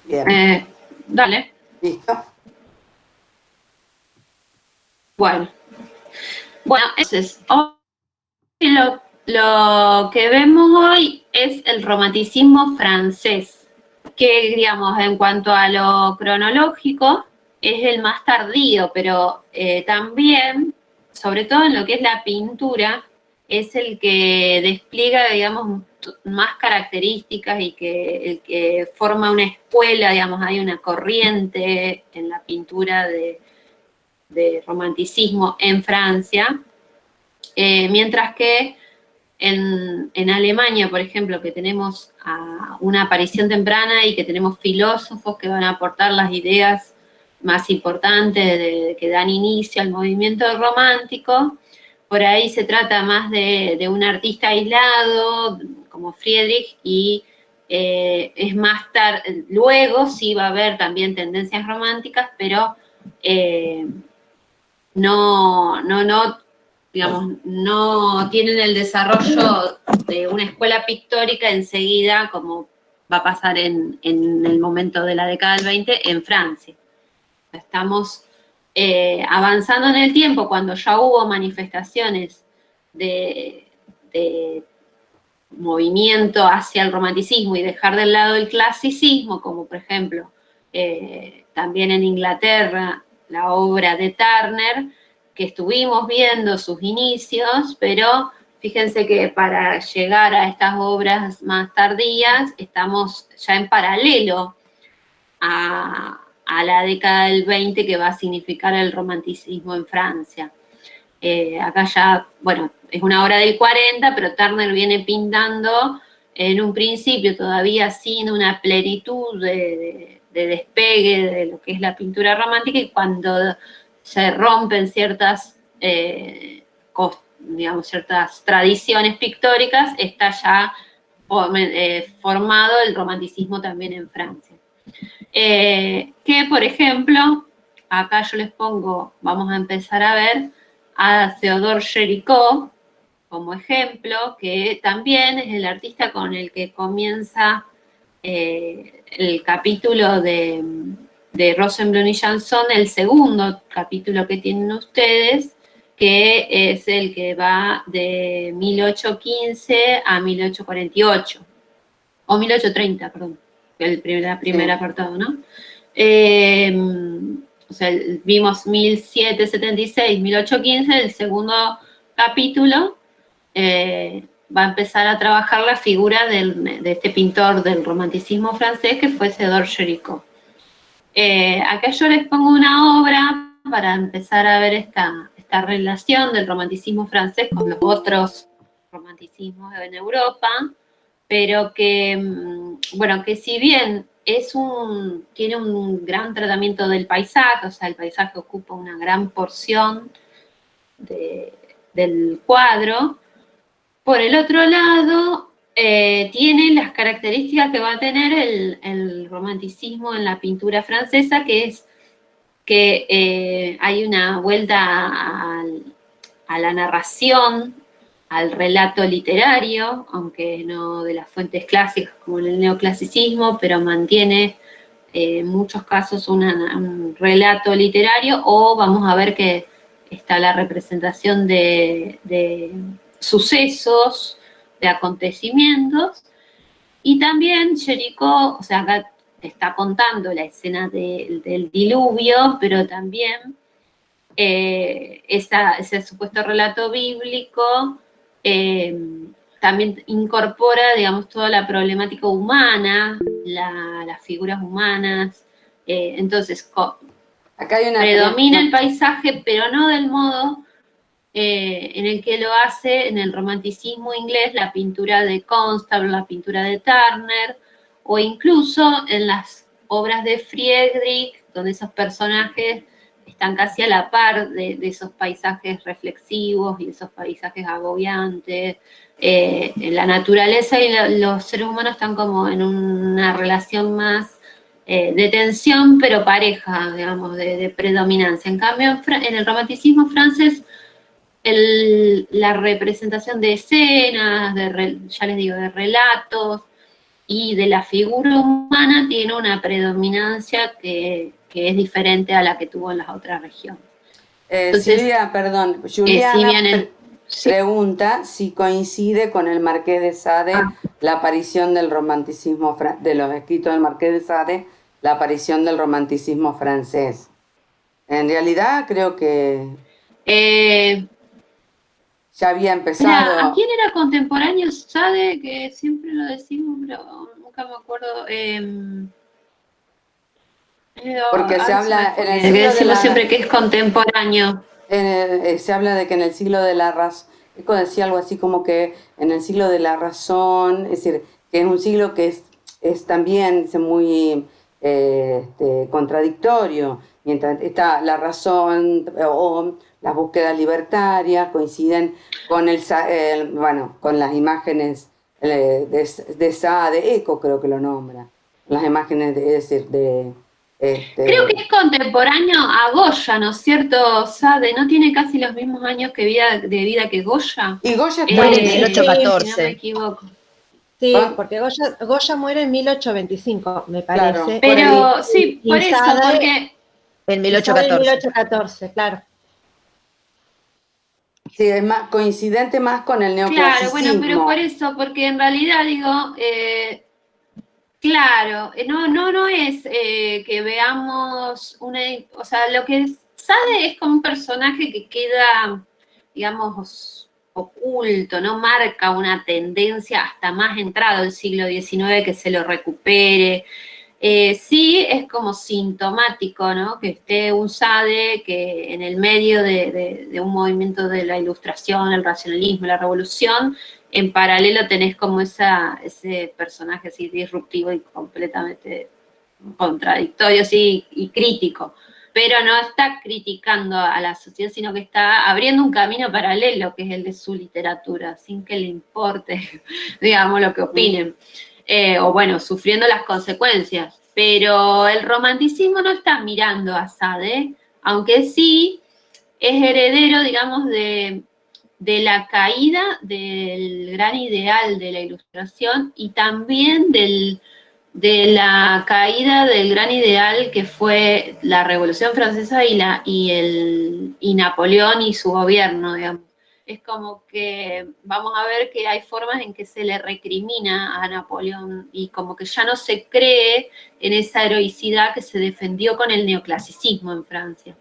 Bien. Dale. ¿Listo? Bueno, entonces, hoy lo que vemos hoy es el romanticismo francés, que, digamos, en cuanto a lo cronológico, es el más tardío, pero también, sobre todo en lo que es la pintura, es el que despliega, digamos, más características y el que forma una escuela, digamos, hay una corriente en la pintura de romanticismo en Francia, mientras que en Alemania, por ejemplo, que tenemos una aparición temprana y que tenemos filósofos que van a aportar las ideas más importantes que dan inicio al movimiento romántico, por ahí se trata más de un artista aislado, como Friedrich, y es más tarde, luego sí va a haber también tendencias románticas, pero no, digamos, no tienen el desarrollo de una escuela pictórica enseguida, como va a pasar en el momento de la década del 20 en Francia. Estamos avanzando en el tiempo cuando ya hubo manifestaciones de movimiento hacia el romanticismo y dejar de lado el clasicismo, como por ejemplo también en Inglaterra la obra de Turner, que estuvimos viendo sus inicios, pero fíjense que para llegar a estas obras más tardías estamos ya en paralelo a la década del 20 que va a significar el romanticismo en Francia. Acá ya, bueno, es una obra del 40, pero Turner viene pintando en un principio todavía sin una plenitud de despegue de lo que es la pintura romántica, y cuando se rompen ciertas, digamos, ciertas tradiciones pictóricas, está ya formado el romanticismo también en Francia. Que, por ejemplo, acá yo les pongo, vamos a empezar a ver a Theodore Géricault como ejemplo, que también es el artista con el que comienza el capítulo de Rosenblum y Janson, el segundo capítulo que tienen ustedes, que es el que va de 1815 a 1848, o 1830, perdón, la primera apartado, ¿no? O sea, vimos 1776, 1815, el segundo capítulo va a empezar a trabajar la figura de este pintor del romanticismo francés que fue Theodore Géricault. Acá yo les pongo una obra para empezar a ver esta relación del romanticismo francés con los otros romanticismos en Europa, pero que, bueno, que si bien tiene un gran tratamiento del paisaje, o sea, el paisaje ocupa una gran porción del cuadro, por el otro lado, tiene las características que va a tener el romanticismo en la pintura francesa, que es que hay una vuelta a la narración, al relato literario, aunque no de las fuentes clásicas como en el neoclasicismo, pero mantiene en muchos casos un relato literario, o vamos a ver que está la representación de sucesos, de acontecimientos, y también Géricault, o sea, acá está contando la escena del diluvio, pero también ese supuesto relato bíblico eh, también incorpora, digamos, toda la problemática humana, las figuras humanas. Entonces, Acá hay una predomina el pregunta. paisaje, pero no del modo en el que lo hace en el romanticismo inglés, la pintura de Constable, la pintura de Turner, o incluso en las obras de Friedrich, donde esos personajes están casi a la par de esos paisajes reflexivos y esos paisajes agobiantes. La naturaleza y los seres humanos están como en una relación más de tensión, pero pareja, digamos, de predominancia. En cambio, en el romanticismo francés, la representación de escenas, ya les digo, de relatos, y de la figura humana tiene una predominancia que es diferente a la que tuvo en las otras regiones. Entonces, Silvia, perdón, si Juliana bien sí, pregunta si coincide con el Marqués de Sade la aparición del romanticismo, de los escritos del Marqués de Sade, la aparición del romanticismo francés. En realidad creo que ya había mira, ¿a empezado, quién era contemporáneo Sade? Que siempre lo decimos, pero nunca me acuerdo. porque se Ahora se me habla fue, que decimos siempre que es contemporáneo. se habla de que en el siglo de la razón, Eco decía algo así como que en el siglo de la razón, es decir, que es un siglo que es también muy contradictorio, mientras está la razón o las búsquedas libertarias coinciden con bueno, con las imágenes de Sade, Eco creo que lo nombra, las imágenes es decir, de Creo que este, es contemporáneo a Goya, ¿no es cierto, Sade? ¿No tiene casi los mismos años de vida que Goya? y Goya Muere en Si no me 1814. equivoco. Sí, porque Goya muere en 1825, me claro, parece. por el Pero sí, por Y eso, Sade, porque en Y Sade en 1814. 1814, claro. Sí, es más coincidente más con el claro, bueno, pero por neoclasicismo. eso, porque en realidad digo, claro, no es que veamos o sea, lo que Sade es como un personaje que queda, digamos, oculto, no marca una tendencia hasta más entrado el siglo XIX que se lo recupere. Sí es como sintomático, ¿no? Que esté un Sade que en el medio de un movimiento de la ilustración, el racionalismo, la revolución, en paralelo tenés como ese personaje así disruptivo y completamente contradictorio, sí, y crítico. Pero no está criticando a la sociedad, sino que está abriendo un camino paralelo, que es el de su literatura, sin que le importe, digamos, lo que opinen. O bueno, sufriendo las consecuencias. Pero el romanticismo no está mirando a Sade, aunque sí es heredero, digamos, de la caída del gran ideal de la ilustración y también de la caída del gran ideal que fue la Revolución Francesa y Napoleón y su gobierno, digamos. Es como que vamos a ver que hay formas en que se le recrimina a Napoleón y como que ya no se cree en esa heroicidad que se defendió con el neoclasicismo en Francia.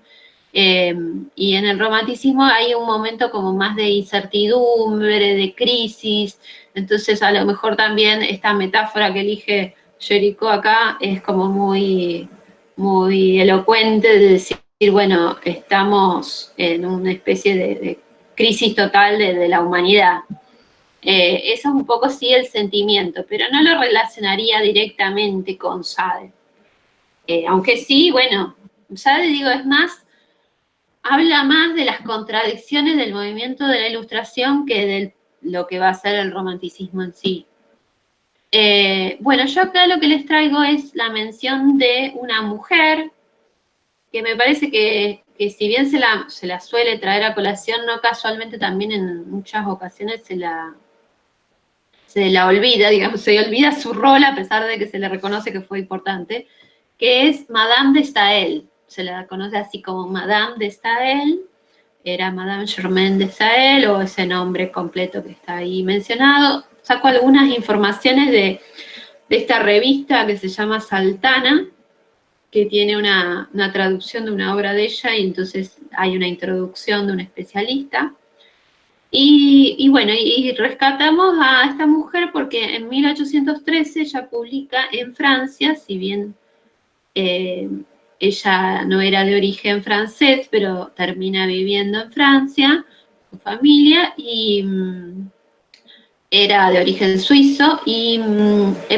Y en el romanticismo hay un momento como más de incertidumbre, de crisis, entonces a lo mejor también esta metáfora que elige Jericho acá es como muy elocuente de decir, bueno, estamos en una especie de crisis total de la humanidad. Eso es un poco sí el sentimiento, pero no lo relacionaría directamente con Sade. Aunque sí, bueno, Sade digo, es más habla más de las contradicciones del movimiento de la Ilustración que de lo que va a ser el romanticismo en sí. Bueno, yo acá lo que les traigo es la mención de una mujer que me parece que si bien se la suele traer a colación, no casualmente también en muchas ocasiones se la olvida, digamos, se olvida su rol a pesar de que se le reconoce que fue importante, que es Madame de Staël. Se la conoce así como Madame de Staël, era Madame Germaine de Staël o ese nombre completo que está ahí mencionado. Saco algunas informaciones de esta revista que se llama Saltana, que tiene una traducción de una obra de ella y entonces hay una introducción de un especialista. Y bueno, y rescatamos a esta mujer porque en 1813 ella publica en Francia, si bien ella no era de origen francés, pero termina viviendo en Francia, su familia, y era de origen suizo, y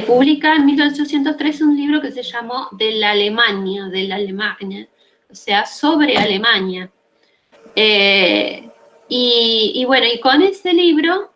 publica en 1813 un libro que se llamó De la Alemania, o sea, sobre Alemania. Y bueno, y con ese libro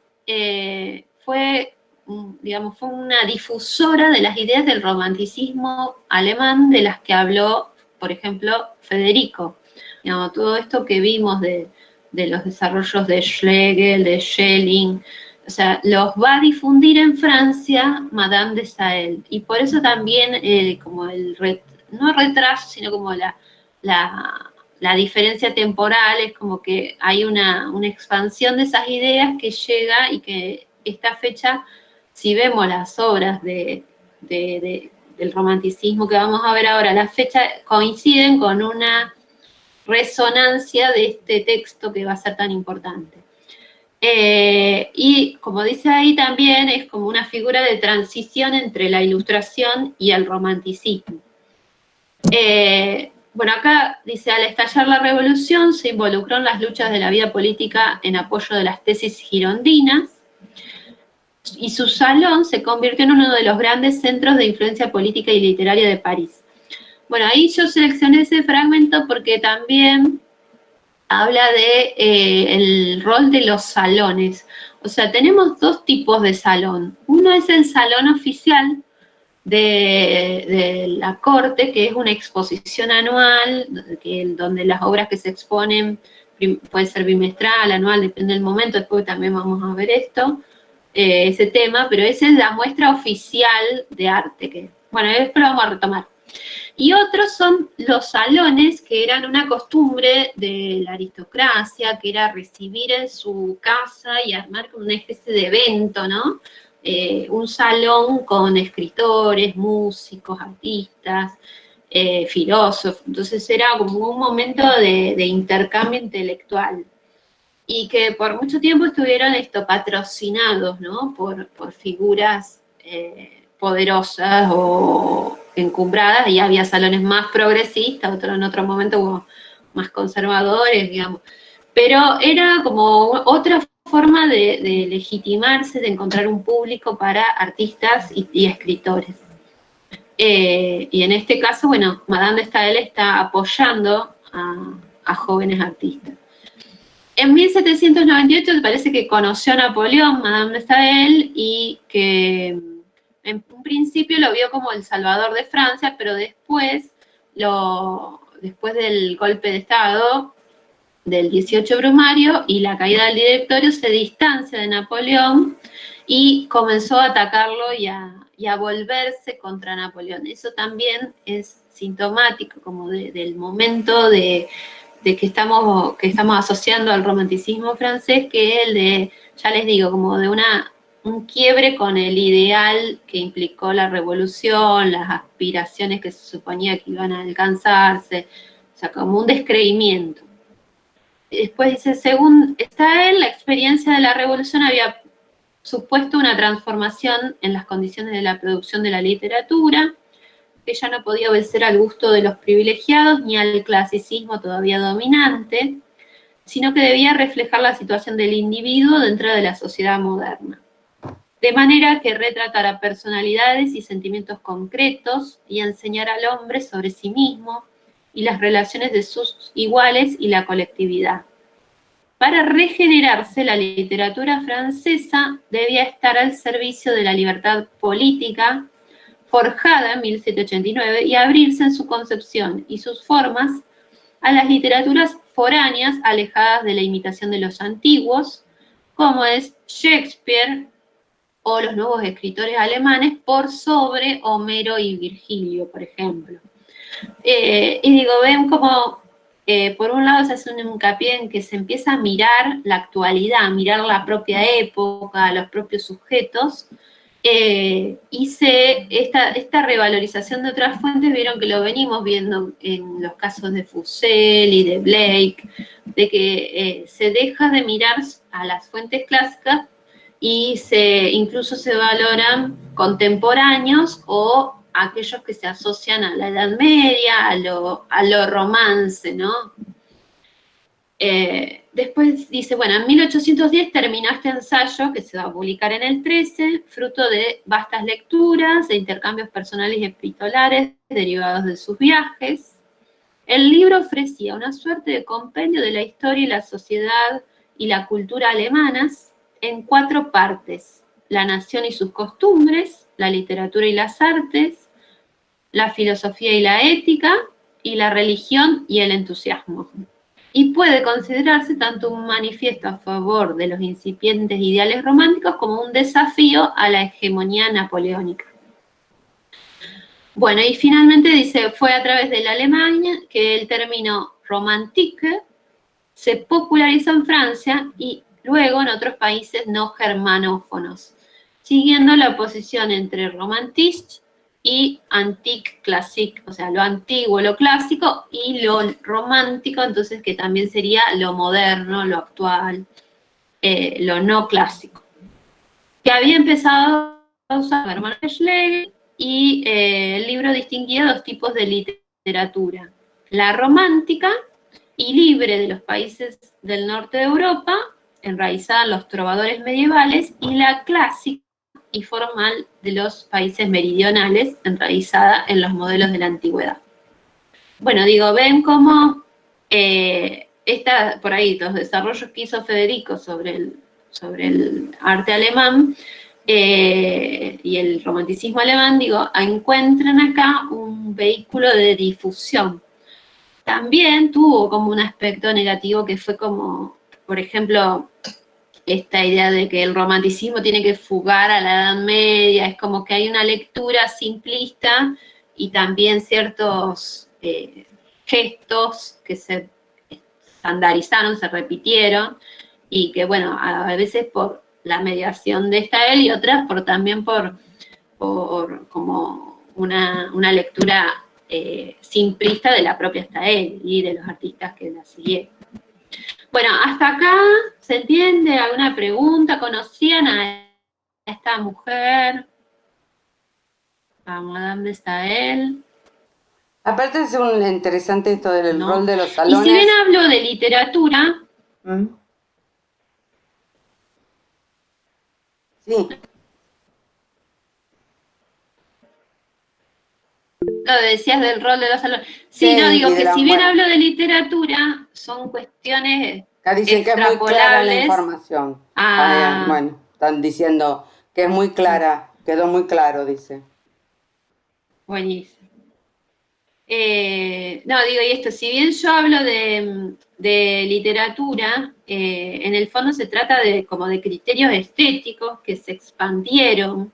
digamos, fue una difusora de las ideas del romanticismo alemán de las que habló, por ejemplo, Federico. Digamos, todo esto que vimos de los desarrollos de Schlegel, de Schelling, o sea, los va a difundir en Francia Madame de Staël. Y por eso también, como no retraso, sino como la diferencia temporal, es como que hay una expansión de esas ideas que llega y que esta fecha, si vemos las obras del romanticismo que vamos a ver ahora, las fechas coinciden con una resonancia de este texto que va a ser tan importante. Y como dice ahí también, es como una figura de transición entre la Ilustración y el romanticismo. Bueno, acá dice, al estallar la revolución se involucró en las luchas de la vida política en apoyo de las tesis girondinas, y su salón se convirtió en uno de los grandes centros de influencia política y literaria de París. Bueno, ahí yo seleccioné ese fragmento porque también habla de el rol de los salones. O sea, tenemos dos tipos de salón. Uno es el salón oficial de la corte, que es una exposición anual, donde las obras que se exponen puede ser bimestral, anual, depende del momento, después también vamos a ver ese tema, pero esa es la muestra oficial de arte, que, bueno, después lo vamos a retomar. Y otros son los salones, que eran una costumbre de la aristocracia, que era recibir en su casa y armar una especie de evento, ¿no? Un salón con escritores, músicos, artistas, filósofos. Entonces era como un momento de intercambio intelectual. Y que por mucho tiempo estuvieron patrocinados, ¿no? Por figuras poderosas o encumbradas, y había salones más progresistas, en otro momento hubo más conservadores, digamos. Pero era como otra forma de legitimarse, de encontrar un público para artistas y escritores. Y en este caso, bueno, Madame de Staël está apoyando a jóvenes artistas. En 1798 parece que conoció a Napoleón, Madame de Staël, y que en un principio lo vio como el salvador de Francia, pero después del golpe de Estado del 18 Brumario y la caída del directorio, se distancia de Napoleón y comenzó a atacarlo y a volverse contra Napoleón. Eso también es sintomático como del momento de que estamos asociando al romanticismo francés, que es el de, ya les digo, como de un quiebre con el ideal que implicó la revolución, las aspiraciones que se suponía que iban a alcanzarse, o sea, como un descreimiento. Después dice, según Staël, la experiencia de la revolución había supuesto una transformación en las condiciones de la producción de la literatura, que ya no podía obedecer al gusto de los privilegiados ni al clasicismo todavía dominante, sino que debía reflejar la situación del individuo dentro de la sociedad moderna. De manera que retratara personalidades y sentimientos concretos y enseñara al hombre sobre sí mismo y las relaciones de sus iguales y la colectividad. Para regenerarse, la literatura francesa debía estar al servicio de la libertad política, forjada en 1789, y abrirse en su concepción y sus formas a las literaturas foráneas alejadas de la imitación de los antiguos, como es Shakespeare o los nuevos escritores alemanes, por sobre Homero y Virgilio, por ejemplo. Y digo, ven como, por un lado se hace un hincapié en que se empieza a mirar la actualidad, mirar la propia época, los propios sujetos, y esta revalorización de otras fuentes, vieron que lo venimos viendo en los casos de Fussell y de Blake, de que se deja de mirar a las fuentes clásicas y incluso se valoran contemporáneos o aquellos que se asocian a la Edad Media, a lo romance, ¿no? Después dice, bueno, en 1810 terminó este ensayo, que se va a publicar en el 13, fruto de vastas lecturas, de intercambios personales y epistolares derivados de sus viajes. El libro ofrecía una suerte de compendio de la historia y la sociedad y la cultura alemanas en 4 partes: la nación y sus costumbres, la literatura y las artes, la filosofía y la ética, y la religión y el entusiasmo. y puede considerarse tanto un manifiesto a favor de los incipientes ideales románticos como un desafío a la hegemonía napoleónica. Bueno, y finalmente dice, fue a través de la Alemania que el término romantique se popularizó en Francia y luego en otros países no germanófonos, siguiendo la oposición entre romantique y antique classique, o sea, lo antiguo, lo clásico, y lo romántico, entonces que también sería lo moderno, lo actual, lo no clásico. Que había empezado a usar Hermann Schlegel y el libro distinguía dos tipos de literatura, la romántica y libre de los países del norte de Europa, enraizada en los trovadores medievales, y la clásica y formal de los países meridionales, enraizada en los modelos de la antigüedad. Bueno, digo, ven cómo por ahí los desarrollos que hizo Federico sobre el arte alemán y el romanticismo alemán, digo, encuentran acá un vehículo de difusión. También tuvo como un aspecto negativo que fue como, por ejemplo, esta idea de que el romanticismo tiene que fugar a la Edad Media, es como que hay una lectura simplista y también ciertos gestos que se estandarizaron, se repitieron, y que, bueno, a veces por la mediación de Stael y otras también por como una lectura simplista de la propia Stael y de los artistas que la siguieron. Bueno, hasta acá, ¿se entiende? ¿Alguna pregunta? ¿Conocían a esta mujer? A Madame de Stael. Aparte es un interesante esto del No. rol de los Y salones. si bien hablo de literatura, Sí. lo decías del rol de los salones. Sí, Sí, no, digo y de que la- si bien bueno. hablo de literatura, son cuestiones Acá dicen que es muy clara la extrapolables información. a... Bueno, están diciendo que es muy clara, quedó muy claro, dice. Buenísimo. No, digo, y esto, si bien yo hablo de literatura, en el fondo se trata como de criterios estéticos que se expandieron.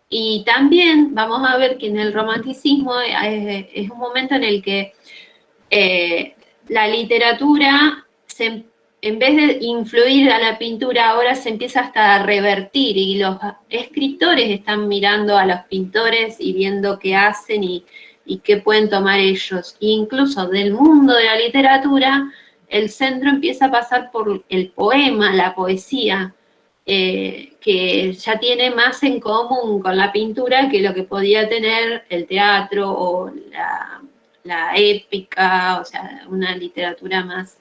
Y también vamos a ver que en el romanticismo es un momento en el que la literatura, en vez de influir a la pintura, ahora se empieza hasta a revertir y los escritores están mirando a los pintores y viendo qué hacen y qué pueden tomar ellos. E incluso del mundo de la literatura, el centro empieza a pasar por el poema, la poesía, que ya tiene más en común con la pintura que lo que podía tener el teatro o la épica, o sea, una literatura más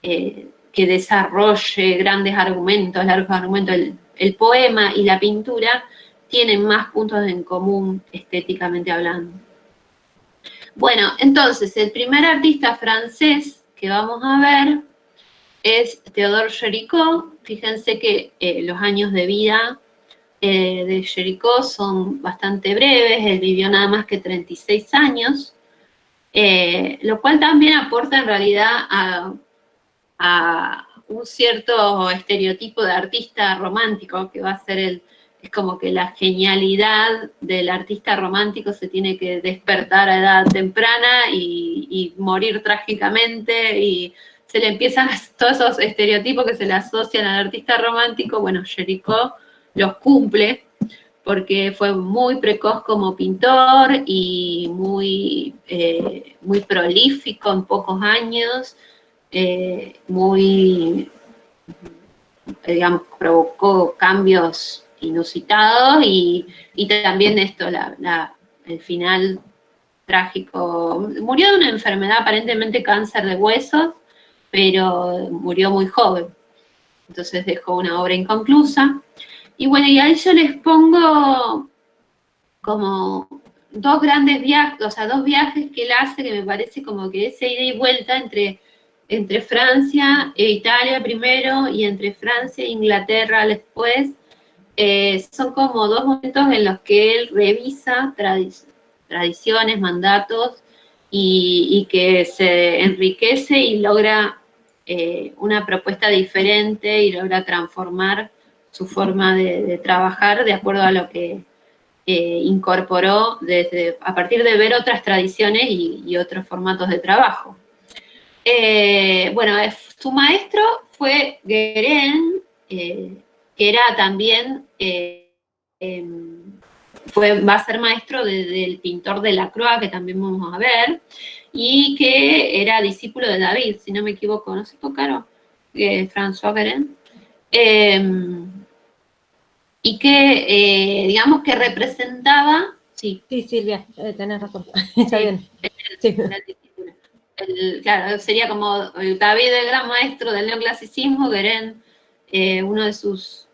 que desarrolle grandes argumentos, largos argumentos. El poema y la pintura tienen más puntos en común estéticamente hablando. Bueno, entonces, el primer artista francés que vamos a ver es Théodore Géricault. Fíjense que los años de vida de Géricault son bastante breves, él vivió nada más que 36 años, lo cual también aporta en realidad a un cierto estereotipo de artista romántico que va a ser es como que la genialidad del artista romántico se tiene que despertar a edad temprana y morir trágicamente, y se le empiezan todos esos estereotipos que se le asocian al artista romántico. Bueno, Géricault los cumple porque fue muy precoz como pintor y muy prolífico en pocos años, digamos, provocó cambios inusitados y también esto, el final trágico. Murió de una enfermedad, aparentemente cáncer de huesos, pero murió muy joven. Entonces dejó una obra inconclusa. Y bueno, y ahí yo les pongo como dos grandes viajes, o sea, dos viajes que él hace, que me parece como que esa ida y vuelta entre Francia e Italia primero y entre Francia e Inglaterra después, son como dos momentos en los que él revisa tradiciones, mandatos, y que se enriquece y logra una propuesta diferente y logra transformar su forma de trabajar de acuerdo a lo que incorporó a partir de ver otras tradiciones y otros formatos de trabajo. Bueno, su maestro fue Guérin, que era también, va a ser maestro del pintor Delacroix, que también vamos a ver, y que era discípulo de David, si no me equivoco, ¿no se tocaron? François Guérin. Y que, digamos que representaba, sí. Sí, Silvia, tenés razón, está bien. Sí. Claro, sería como David, el gran maestro del neoclasicismo, Guérin, uno de sus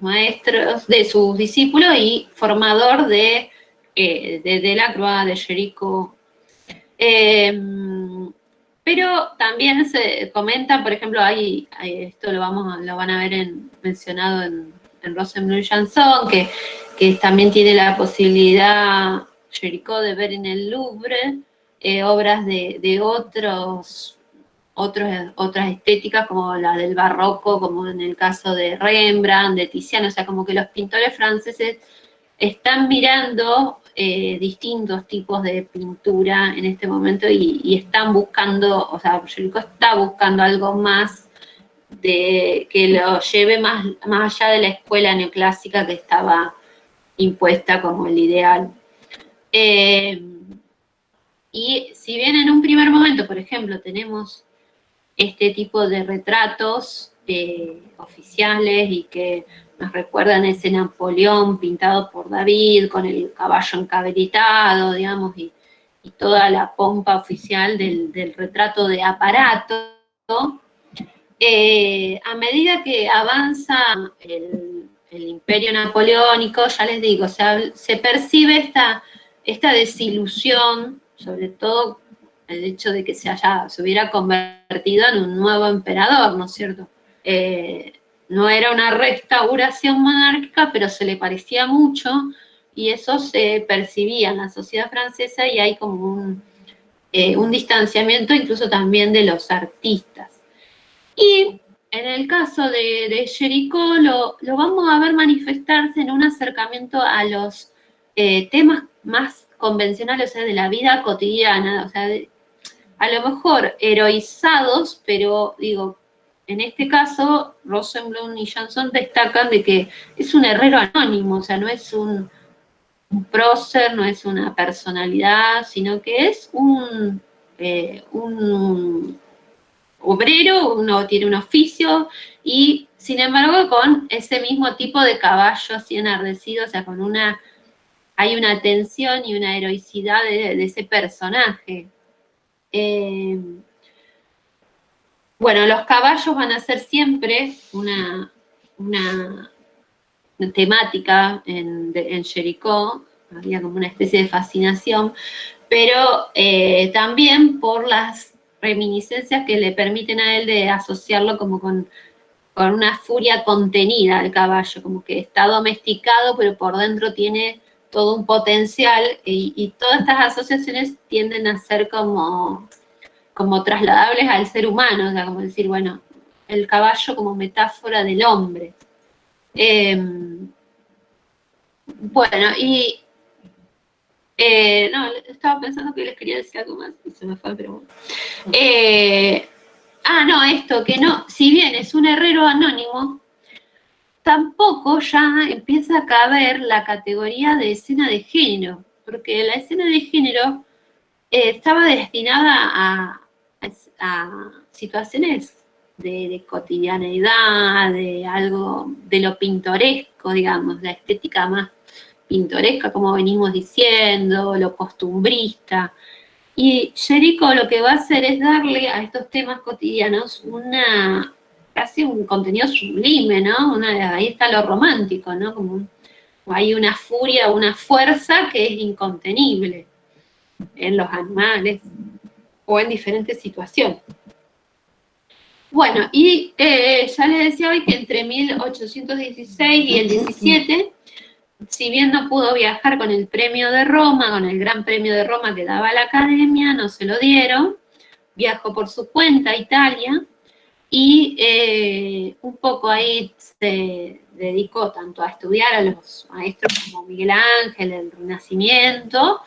maestros, de sus discípulos y formador de Delacroix, de Géricault. Pero también se comenta, por ejemplo, esto lo van a ver mencionado en Rosenblum y Janson, que también tiene la posibilidad Géricault de ver en el Louvre obras de otras estéticas, como la del barroco, como en el caso de Rembrandt, de Tiziano, o sea, como que los pintores franceses están mirando distintos tipos de pintura en este momento y están buscando, o sea, Géricault está buscando algo más que lo lleve más allá de la escuela neoclásica que estaba impuesta como el ideal. Y si bien en un primer momento, por ejemplo, tenemos este tipo de retratos oficiales y que nos recuerdan ese Napoleón pintado por David, con el caballo encabritado, digamos, y toda la pompa oficial del retrato de aparato, a medida que avanza el imperio napoleónico, ya les digo, se percibe esta desilusión, sobre todo el hecho de que se hubiera convertido en un nuevo emperador, ¿no es cierto? No era una restauración monárquica, pero se le parecía mucho, y eso se percibía en la sociedad francesa, y hay como un distanciamiento incluso también de los artistas. Y en el caso de Géricault lo vamos a ver manifestarse en un acercamiento a los temas más convencionales, o sea, de la vida cotidiana, o sea, a lo mejor heroizados, pero digo, en este caso, Rosenblum y Janson destacan de que es un herrero anónimo, o sea, no es un prócer, no es una personalidad, sino que es un obrero, uno tiene un oficio, y sin embargo con ese mismo tipo de caballo así enardecido, o sea, hay una tensión y una heroicidad de ese personaje. Bueno, los caballos van a ser siempre una temática en Géricault, había como una especie de fascinación, pero también por las reminiscencias que le permiten a él de asociarlo como con una furia contenida al caballo, como que está domesticado, pero por dentro tiene todo un potencial, y todas estas asociaciones tienden a ser como trasladables al ser humano, o sea, como decir, bueno, el caballo como metáfora del hombre. Bueno, y no, estaba pensando que les quería decir algo más y se me fue, pero bueno. No, esto, que no, si bien es un herrero anónimo, tampoco ya empieza a caber la categoría de escena de género, porque la escena de género estaba destinada a situaciones de cotidianeidad, de algo, de lo pintoresco, digamos, la estética más pintoresca, como venimos diciendo, lo costumbrista. Y Géricault lo que va a hacer es darle a estos temas cotidianos casi un contenido sublime, ¿no? Ahí está lo romántico, ¿no? Como hay una furia, una fuerza que es incontenible en los animales o en diferentes situaciones. Bueno, y ya les decía hoy que entre 1816 y el 17, si bien no pudo viajar con el premio de Roma, con el gran premio de Roma que daba la Academia, no se lo dieron, viajó por su cuenta a Italia, y un poco ahí se dedicó tanto a estudiar a los maestros como Miguel Ángel, el Renacimiento,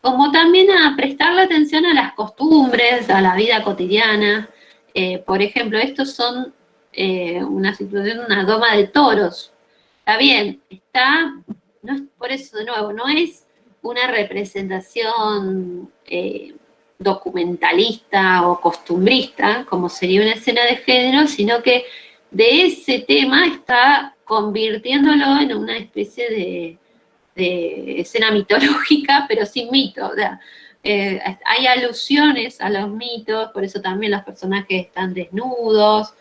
como también a prestarle atención a las costumbres, a la vida cotidiana. Por ejemplo, estos son una situación, una doma de toros. Está bien, no es, por eso de nuevo, no es una representación documentalista o costumbrista, como sería una escena de género, sino que de ese tema está convirtiéndolo en una especie de escena mitológica, pero sin mito. O sea, hay alusiones a los mitos, por eso también los personajes están desnudos,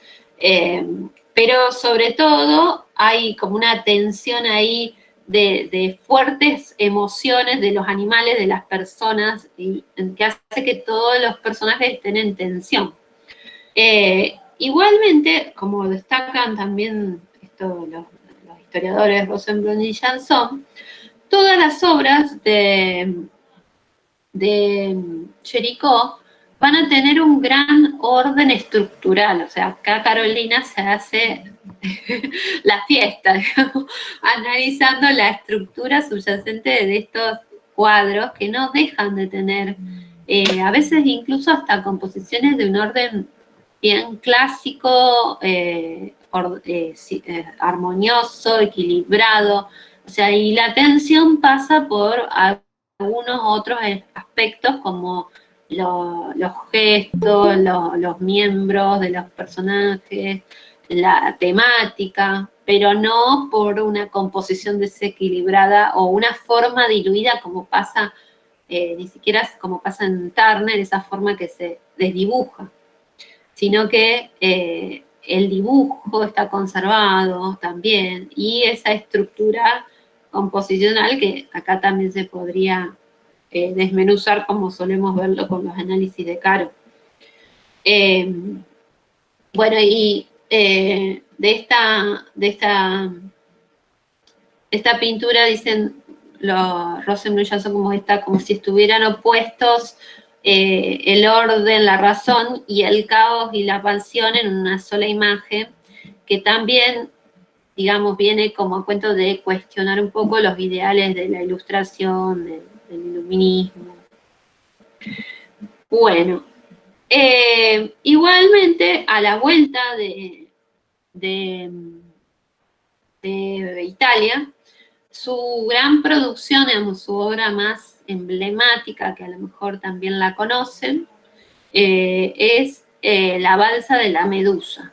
pero sobre todo hay como una tensión ahí de fuertes emociones de los animales, de las personas, y que hace que todos los personajes estén en tensión. Igualmente, como destacan también los historiadores Rosenblum y Janson, todas las obras de Jericó van a tener un gran orden estructural. O sea, acá Carolina se hace la fiesta, digamos, analizando la estructura subyacente de estos cuadros que no dejan de tener, a veces incluso hasta composiciones de un orden bien clásico, armonioso, equilibrado. O sea, y la atención pasa por algunos otros aspectos como los gestos, los miembros de los personajes, la temática, pero no por una composición desequilibrada o una forma diluida como pasa, ni siquiera como pasa en Turner, esa forma que se desdibuja, sino que el dibujo está conservado también y esa estructura composicional que acá también se podría desmenuzar como solemos verlo con los análisis de Caro. Bueno, y de esta pintura dicen los Rosenblum ya son como si estuvieran opuestos el orden, la razón y el caos y la pasión en una sola imagen, que también, digamos, viene como a cuento de cuestionar un poco los ideales de la ilustración, del iluminismo. Bueno, igualmente a la vuelta de Italia, su gran producción, digamos, su obra más emblemática, que a lo mejor también la conocen, es La balsa de la Medusa.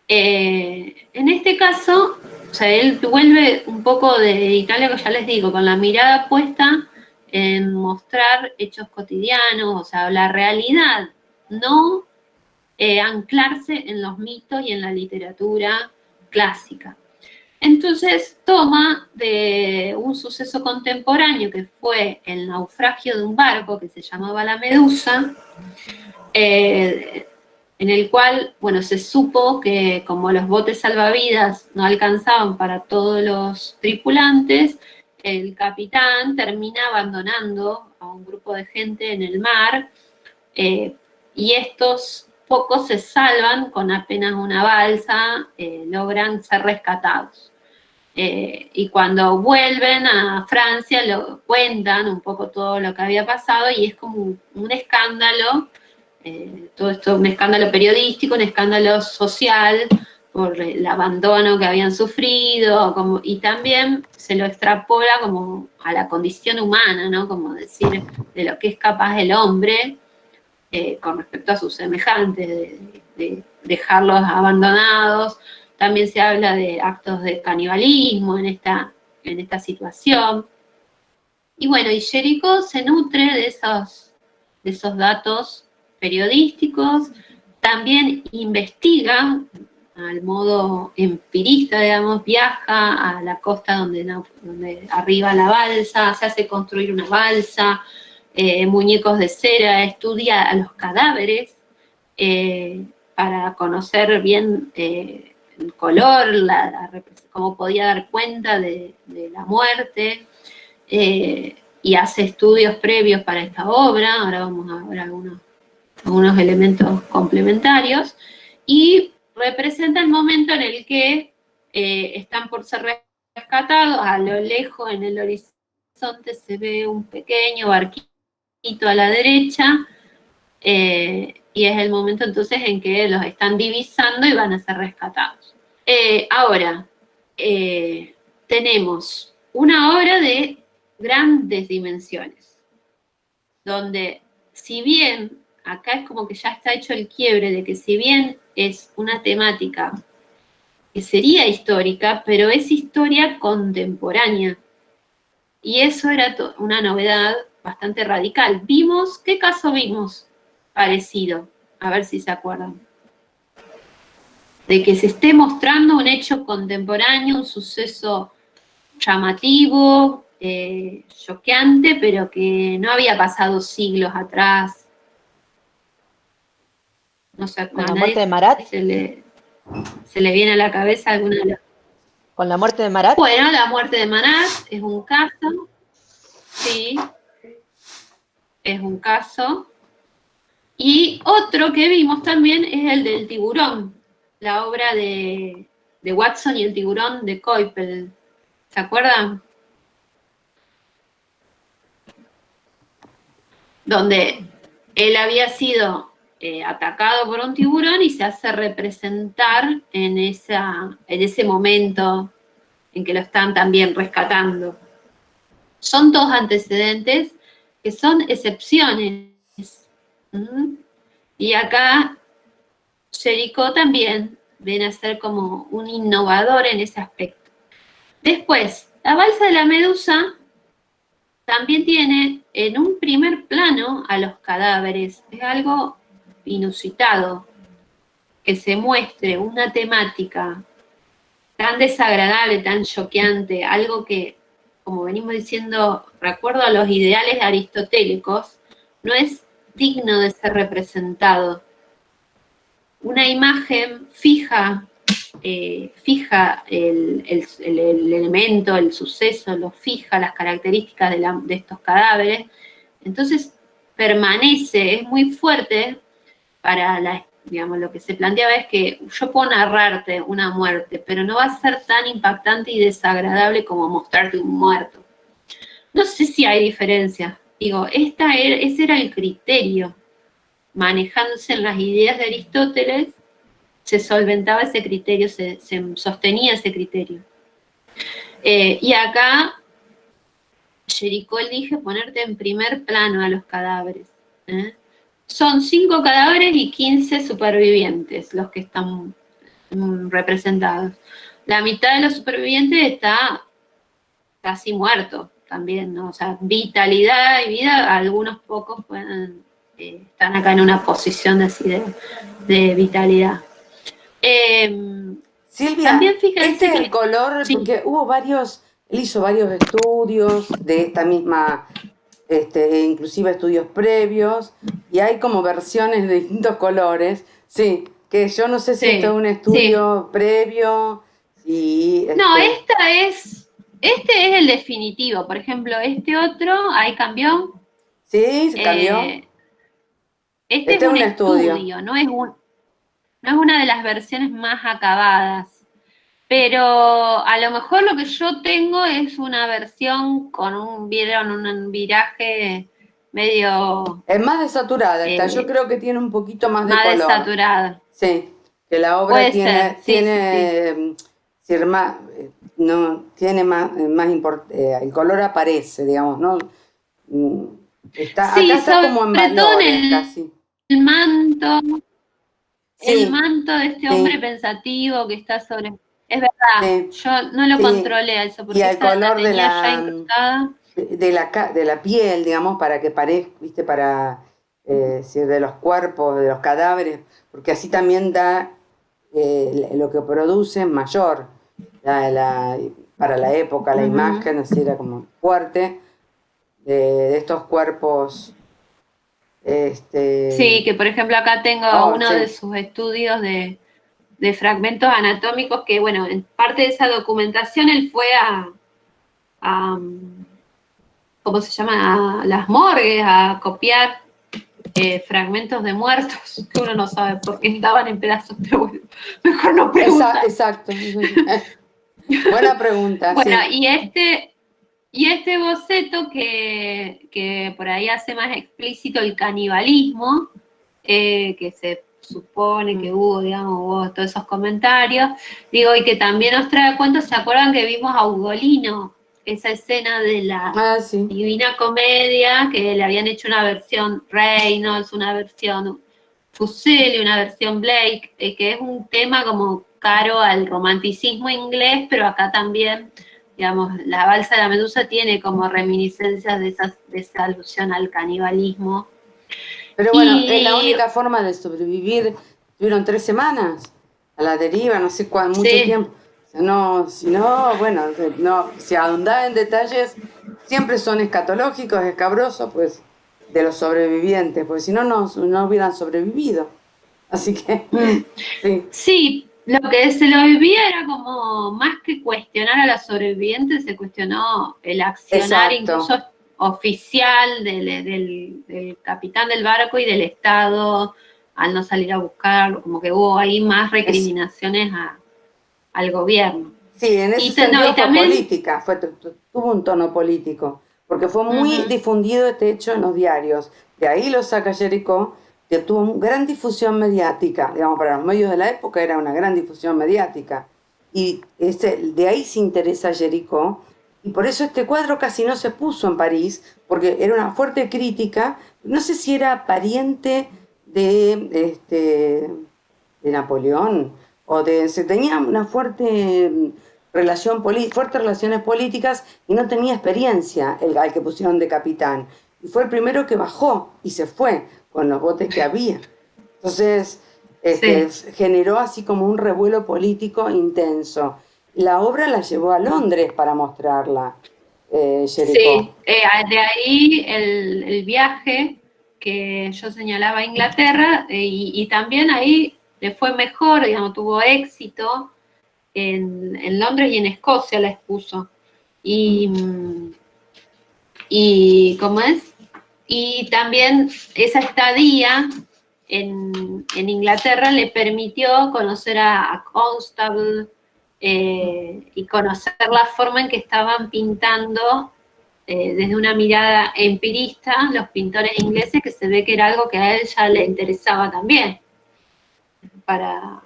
En este caso, o sea, él vuelve un poco de Italia, que ya les digo, con la mirada puesta en mostrar hechos cotidianos, o sea, la realidad, no anclarse en los mitos y en la literatura clásica. Entonces toma de un suceso contemporáneo que fue el naufragio de un barco que se llamaba La Medusa, en el cual, bueno, se supo que como los botes salvavidas no alcanzaban para todos los tripulantes, el capitán termina abandonando a un grupo de gente en el mar, y estos pocos se salvan con apenas una balsa, logran ser rescatados. Y cuando vuelven a Francia lo cuentan un poco todo lo que había pasado y es como un escándalo, todo esto, un escándalo periodístico, un escándalo social por el abandono que habían sufrido, y también se lo extrapola como a la condición humana, ¿no? Como decir, de lo que es capaz el hombre con respecto a sus semejantes, de dejarlos abandonados. También se habla de actos de canibalismo en esta situación. Y bueno, y Jericó se nutre de esos datos periodísticos, también investiga al modo empirista, digamos, viaja a la costa donde arriba la balsa, se hace construir una balsa, muñecos de cera, estudia a los cadáveres para conocer bien el color, cómo podía dar cuenta de la muerte, y hace estudios previos para esta obra. Ahora vamos a ver algunos elementos complementarios. y representa el momento en el que están por ser rescatados. A lo lejos, en el horizonte, se ve un pequeño barquito a la derecha, y es el momento entonces en que los están divisando y van a ser rescatados. Ahora, tenemos una obra de grandes dimensiones, donde si bien acá es como que ya está hecho el quiebre de que si bien es una temática que sería histórica, pero es historia contemporánea. Y eso era una novedad bastante radical. ¿Qué caso vimos parecido? A ver si se acuerdan. De que se esté mostrando un hecho contemporáneo, un suceso llamativo, choqueante, pero que no había pasado siglos atrás. No sé, ¿Con a la nadie muerte de Marat? se le viene a la cabeza alguna de las... ¿Con la muerte de Marat? Bueno, la muerte de Marat es un caso, sí, es un caso. Y otro que vimos también es el del tiburón, la obra de Watson y el tiburón de Coipel. ¿Se acuerdan? Donde él había sido atacado por un tiburón y se hace representar en ese momento en que lo están también rescatando. Son todos antecedentes que son excepciones. ¿Mm? Y acá Jericó también viene a ser como un innovador en ese aspecto. Después, la balsa de la Medusa también tiene en un primer plano a los cadáveres. Es algo inusitado que se muestre una temática tan desagradable, tan choqueante, algo que, como venimos diciendo, recuerdo a los ideales aristotélicos, no es digno de ser representado. Una imagen fija el elemento, el suceso, lo fija, las características de estos cadáveres, entonces permanece, es muy fuerte para digamos, lo que se planteaba es que yo puedo narrarte una muerte, pero no va a ser tan impactante y desagradable como mostrarte un muerto. No sé si hay diferencia. Digo, ese era el criterio. Manejándose en las ideas de Aristóteles, se solventaba ese criterio, se sostenía ese criterio. Y acá, Jericó elige ponerte en primer plano a los cadáveres. Son 5 cadáveres y 15 supervivientes los que están representados. La mitad de los supervivientes está casi muerto también, ¿no? O sea, vitalidad y vida, algunos pocos están acá en una posición así de vitalidad. Silvia, También fíjense este es el color, sí. porque él hizo varios estudios de esta misma, inclusive estudios previos, y hay como versiones de distintos colores, sí, que yo no sé si esto es un estudio previo, y No, este es el definitivo. Por ejemplo, este otro, ahí cambió. ¿Sí? ¿Se cambió? Este es Es un un estudio. no es una de las versiones más acabadas. Pero a lo mejor lo que yo tengo es una versión con vieron un viraje medio Es más desaturada esta, yo creo que tiene un poquito más de más color. desaturada. Sí, que la obra Puede ser, sí, tiene más, no, tiene más, el color aparece, digamos, ¿no? Sí, Acá está como en sobre todo valores en casi. el manto. El Sí, manto de este hombre sí, pensativo que está sobre... Es verdad, sí, yo no lo sí. controlé a eso, Y porque el esta la color tenía ya incrustada. de la piel, digamos, para que parezca, ¿viste? Para, de los cuerpos, de los cadáveres, porque así también da lo que produce es mayor. Para la época, la imagen, así era como fuerte, de estos cuerpos, Sí, que por ejemplo acá tengo oh, uno de sí, sus estudios de fragmentos anatómicos que, bueno, en parte de esa documentación él fue a ¿cómo se llama? A las morgues, a copiar fragmentos de muertos, que uno no sabe por qué estaban en pedazos, pero bueno, mejor no preguntar. Exacto. Buena pregunta, Bueno, sí. y este boceto que por ahí hace más explícito el canibalismo, que se supone que hubo todos esos comentarios, digo, y que también nos trae cuenta, ¿se acuerdan que vimos a Ugolino? Esa escena de la Sí. Divina Comedia, que le habían hecho una versión Reynolds, una versión Fuseli, una versión Blake, que es un tema como caro al romanticismo inglés, pero acá también, digamos, la balsa de la medusa tiene como reminiscencias de esa alusión al canibalismo. Pero bueno, es la Y única forma de sobrevivir. Tuvieron 3 semanas a la deriva, no sé cuánto, mucho sí, tiempo. No, si no, bueno, no, si ahondás en detalles, siempre son escatológicos, escabrosos, pues, de los sobrevivientes, porque si no, no hubieran sobrevivido. Así que, sí, sí, lo que se lo vivía era como más que cuestionar a los sobrevivientes, se cuestionó el accionar exacto. incluso oficial del capitán del barco y del Estado al no salir a buscarlo, como que hubo ahí más Es, recriminaciones al gobierno. sí, en ese No, sentido y fue también, política, tuvo un tono político, porque fue muy uh-huh, difundido este hecho en los diarios. De ahí lo saca Jericó, que tuvo gran difusión mediática, digamos, para los medios de la época era una gran difusión mediática. Y de ahí se interesa Jericó, y por eso este cuadro casi no se puso en París, porque era una fuerte crítica, no sé si era pariente de Napoleón, se tenía una fuertes relaciones políticas y no tenía experiencia al que pusieron de capitán. Y fue el primero que bajó y se fue con los botes que había. Entonces, sí. generó así como un revuelo político intenso. La obra la llevó a Londres para mostrarla, Jericó. Sí, de ahí el viaje que yo señalaba a Inglaterra, y también ahí le fue mejor, digamos, tuvo éxito en Londres y en Escocia la expuso. Y, y ¿cómo es? Y también esa estadía en Inglaterra le permitió conocer a Constable, y conocer la forma en que estaban pintando, desde una mirada empirista, los pintores ingleses, que se ve que era algo que a él ya le interesaba también para,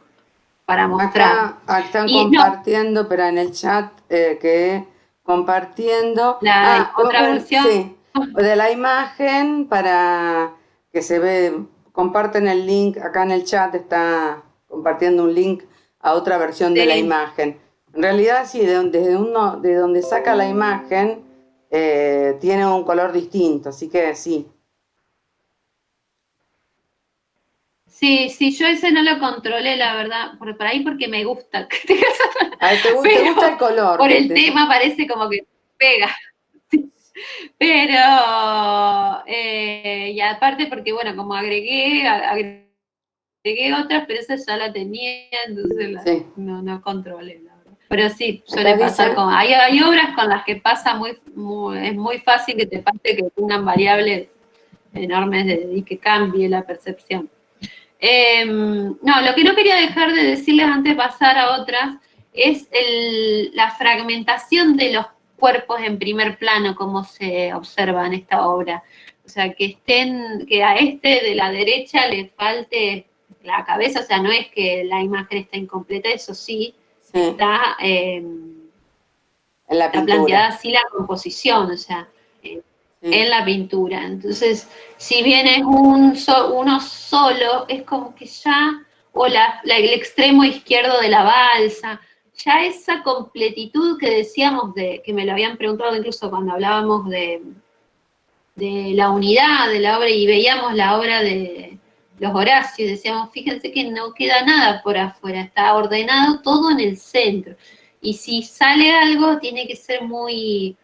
para mostrar. Acá están Y no, compartiendo, pero en el chat que compartiendo. la otra versión, Sí, de la imagen para que se ve, comparten el link, acá en el chat está compartiendo un link a otra versión de la sí, imagen. En realidad sí, de donde saca la imagen tiene un color distinto, así que sí. sí, yo ese no lo controlé, la verdad, por ahí porque me gusta, Te gusta el pero color por el tema parece como que pega. Pero, y aparte porque, bueno, como agregué otras, pero esa ya la tenía, entonces Sí. no controlé, la verdad. Pero sí, Acá suele pasar dicen, con, hay obras con las que pasa es muy fácil que te pase que tengan variables enormes y que cambie la percepción. No, lo que no quería dejar de decirles antes de pasar a otras es la fragmentación de los cuerpos en primer plano, como se observa en esta obra. O sea, que a este de la derecha le falte la cabeza, o sea, no es que la imagen está incompleta, eso sí, sí, en la está pintura. planteada así la composición, o sea, eh, Sí. en la pintura. Entonces, si bien es uno solo, es como que ya, o el extremo izquierdo de la balsa, ya esa completitud que decíamos, que me lo habían preguntado incluso cuando hablábamos de la unidad de la obra y veíamos la obra de los Horacios, decíamos, fíjense que no queda nada por afuera, está ordenado todo en el centro. Y si sale algo, tiene que ser muy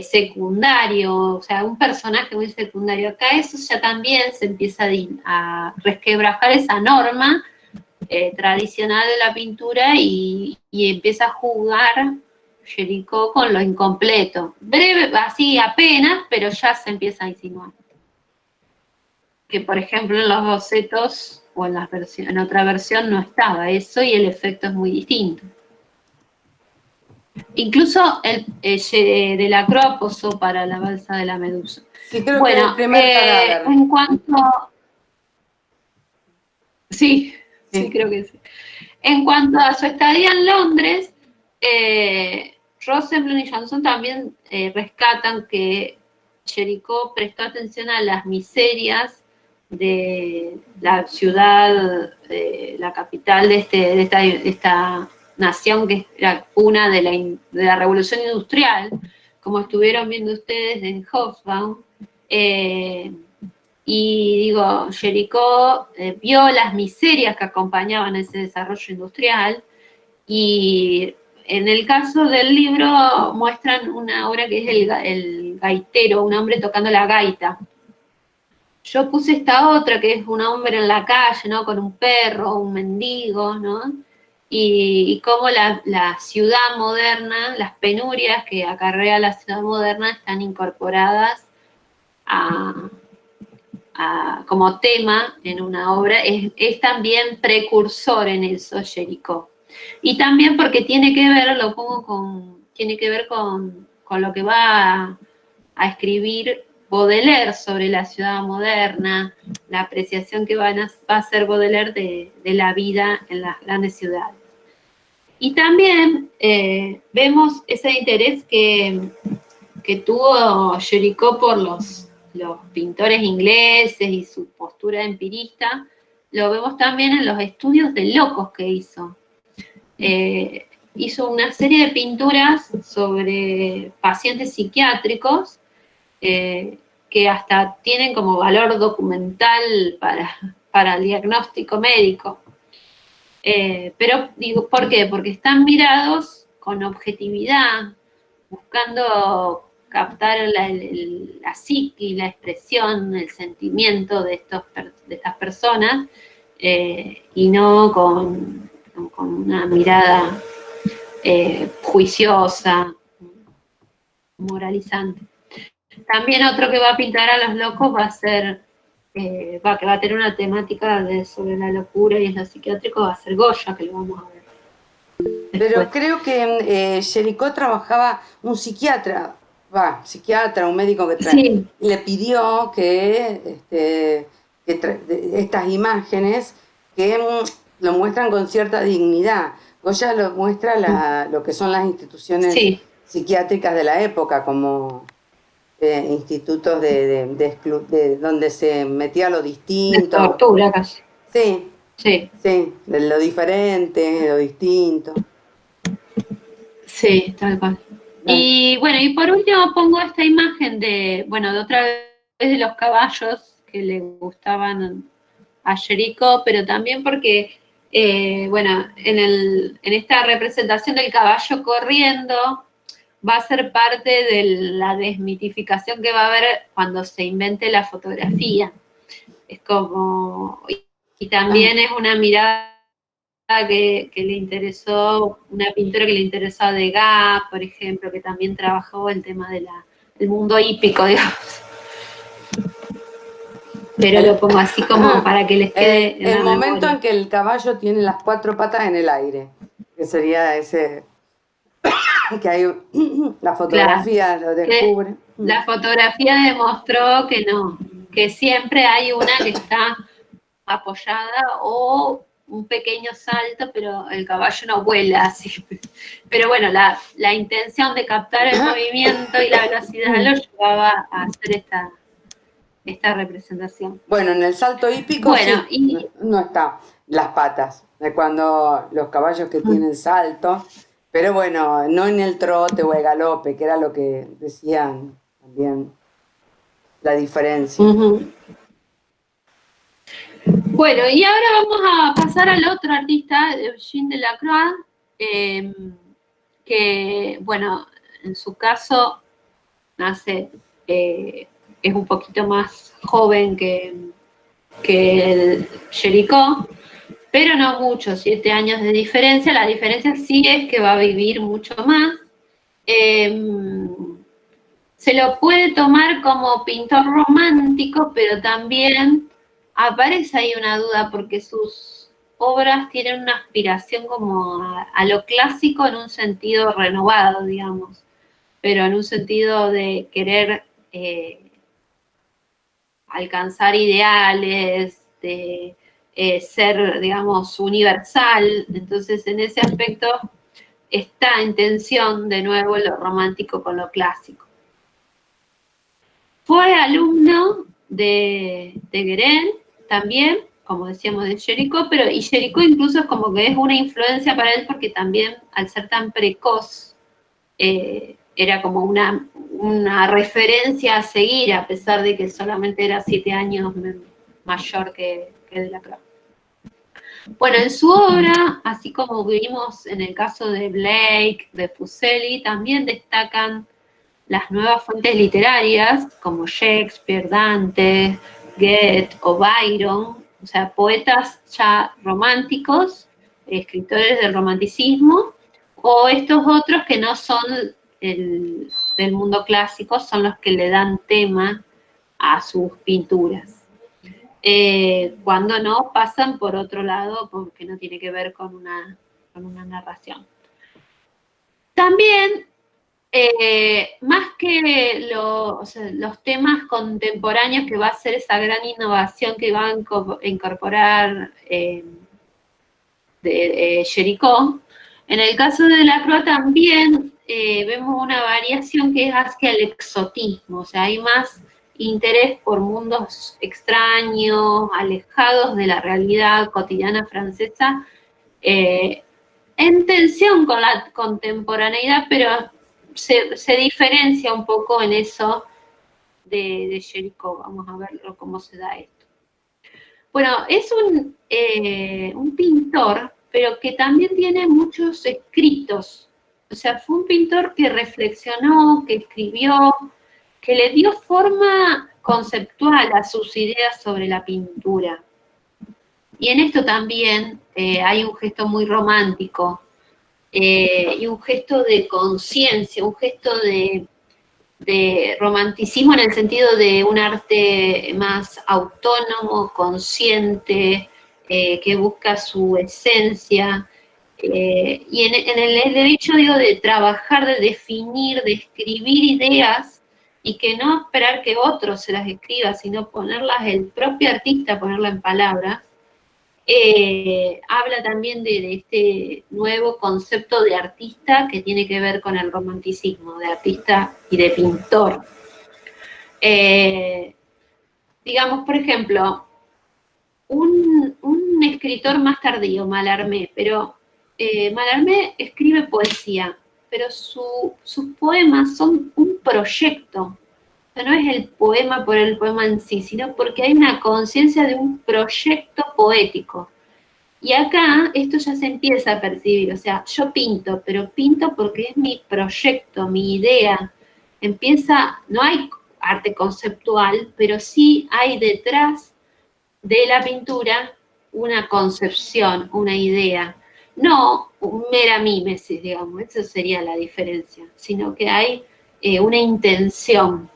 secundario, o sea, un personaje muy secundario. Acá eso ya también se empieza a resquebrajar esa norma tradicional de la pintura y empieza a jugar Jericó con lo incompleto. Breve, así apenas, pero ya se empieza a insinuar. que por ejemplo en los bocetos o en otra versión no estaba eso y el efecto es muy distinto. Incluso Delacroix posó para la balsa de la Medusa. Sí, creo que Bueno, el primer cadáver. en cuanto... Sí, Sí. sí, creo que sí. En cuanto a su estadía en Londres, Rosenblum y Johnson también rescatan que Géricault prestó atención a las miserias de la ciudad, la capital de esta nación que era una de la revolución industrial, como estuvieron viendo ustedes en Hobsbawm. Y digo, Géricault vio las miserias que acompañaban ese desarrollo industrial y en el caso del libro muestran una obra que es el gaitero, un hombre tocando la gaita. Yo puse esta otra que es un hombre en la calle, ¿no? Con un perro, un mendigo, ¿no? Y cómo la ciudad moderna, las penurias que acarrea la ciudad moderna están incorporadas como tema en una obra, es también precursor en eso, Géricault. Y también porque tiene que ver, lo pongo tiene que ver con lo que va a escribir Baudelaire sobre la ciudad moderna, la apreciación que va a hacer Baudelaire de la vida en las grandes ciudades. Y también vemos ese interés que tuvo Géricault por los pintores ingleses y su postura empirista, lo vemos también en los estudios de locos que hizo. Hizo una serie de pinturas sobre pacientes psiquiátricos que hasta tienen como valor documental para el diagnóstico médico. Pero digo, ¿por qué? Porque están mirados con objetividad, buscando captar la psique, la expresión, el sentimiento de estas personas, y no con una mirada juiciosa, moralizante. También otro que va a pintar a los locos va a ser, que va a tener una temática sobre la locura y es lo psiquiátrico, va a ser Goya, que lo vamos a ver. Pero creo que Géricault trabajaba un psiquiatra, un médico que Sí. le pidió que estas imágenes que lo muestran con cierta dignidad. Goya lo muestra lo que son las instituciones Sí. psiquiátricas de la época, como institutos de donde se metía lo distinto. De tortura casi. Sí, sí, de lo diferente, lo distinto. Sí, tal cual. Y bueno, y por último pongo esta imagen de otra vez de los caballos que le gustaban a Géricault, pero también porque, en esta representación del caballo corriendo va a ser parte de la desmitificación que va a haber cuando se invente la fotografía. Es como, y también es una mirada que le interesó, una pintura que le interesó a Degas, por ejemplo, que también trabajó el tema del mundo hípico, digamos. Pero lo pongo así como para que les quede en el la momento memoria. en que el caballo tiene las 4 patas en el aire, que sería ese que hay la fotografía lo descubre. La fotografía demostró que no, que siempre hay una que está apoyada o un pequeño salto, pero el caballo no vuela así. Pero bueno, la intención de captar el movimiento y la velocidad lo llevaba a hacer esta representación. Bueno, en el salto hípico no está las patas, de cuando los caballos que tienen salto, pero bueno, no en el trote o el galope, que era lo que decían también la diferencia. Bueno, y ahora vamos a pasar al otro artista, Eugène Delacroix, que, bueno, en su caso es un poquito más joven que el Géricault, pero no mucho, 7 años de diferencia. La diferencia sí es que va a vivir mucho más. Se lo puede tomar como pintor romántico, pero también aparece ahí una duda porque sus obras tienen una aspiración como a lo clásico en un sentido renovado, digamos, pero en un sentido de querer alcanzar ideales, de ser, digamos, universal. Entonces, en ese aspecto está en tensión de nuevo lo romántico con lo clásico. Fue alumno de Guérin también, como decíamos, de Géricault, y Géricault incluso es como que es una influencia para él porque también, al ser tan precoz, era como una referencia a seguir, a pesar de que solamente era 7 años mayor que Delacroix. Bueno, en su obra, así como vimos en el caso de Blake, de Fuseli, también destacan las nuevas fuentes literarias, como Shakespeare, Dante, Goethe o Byron, o sea, poetas ya románticos, escritores del romanticismo, o estos otros que no son del mundo clásico, son los que le dan tema a sus pinturas. Cuando no, pasan por otro lado, porque no tiene que ver con una narración. También, más que los temas contemporáneos que va a ser esa gran innovación que va a incorporar Géricault, en el caso de Delacroix también vemos una variación que es hacia el exotismo, o sea, hay más interés por mundos extraños, alejados de la realidad cotidiana francesa, en tensión con la contemporaneidad, pero se diferencia un poco en eso de Géricault. Vamos a ver cómo se da esto. Bueno, es un pintor, pero que también tiene muchos escritos. O sea, fue un pintor que reflexionó, que escribió, que le dio forma conceptual a sus ideas sobre la pintura. Y en esto también hay un gesto muy romántico y un gesto de conciencia, un gesto de romanticismo en el sentido de un arte más autónomo, consciente, que busca su esencia. Y en el hecho, digo, de trabajar, de definir, de escribir ideas y que no esperar que otro se las escriba, sino ponerlas el propio artista, ponerlas en palabras, habla también de este nuevo concepto de artista que tiene que ver con el romanticismo, de artista y de pintor. Digamos, por ejemplo, un escritor más tardío, Mallarmé, pero Mallarmé escribe poesía, pero sus poemas son un proyecto. O sea, no es el poema por el poema en sí, sino porque hay una conciencia de un proyecto poético. Y acá esto ya se empieza a percibir, o sea, yo pinto, pero pinto porque es mi proyecto, mi idea. No hay arte conceptual, pero sí hay detrás de la pintura una concepción, una idea. No mera mímesis, digamos, esa sería la diferencia, sino que hay una intención.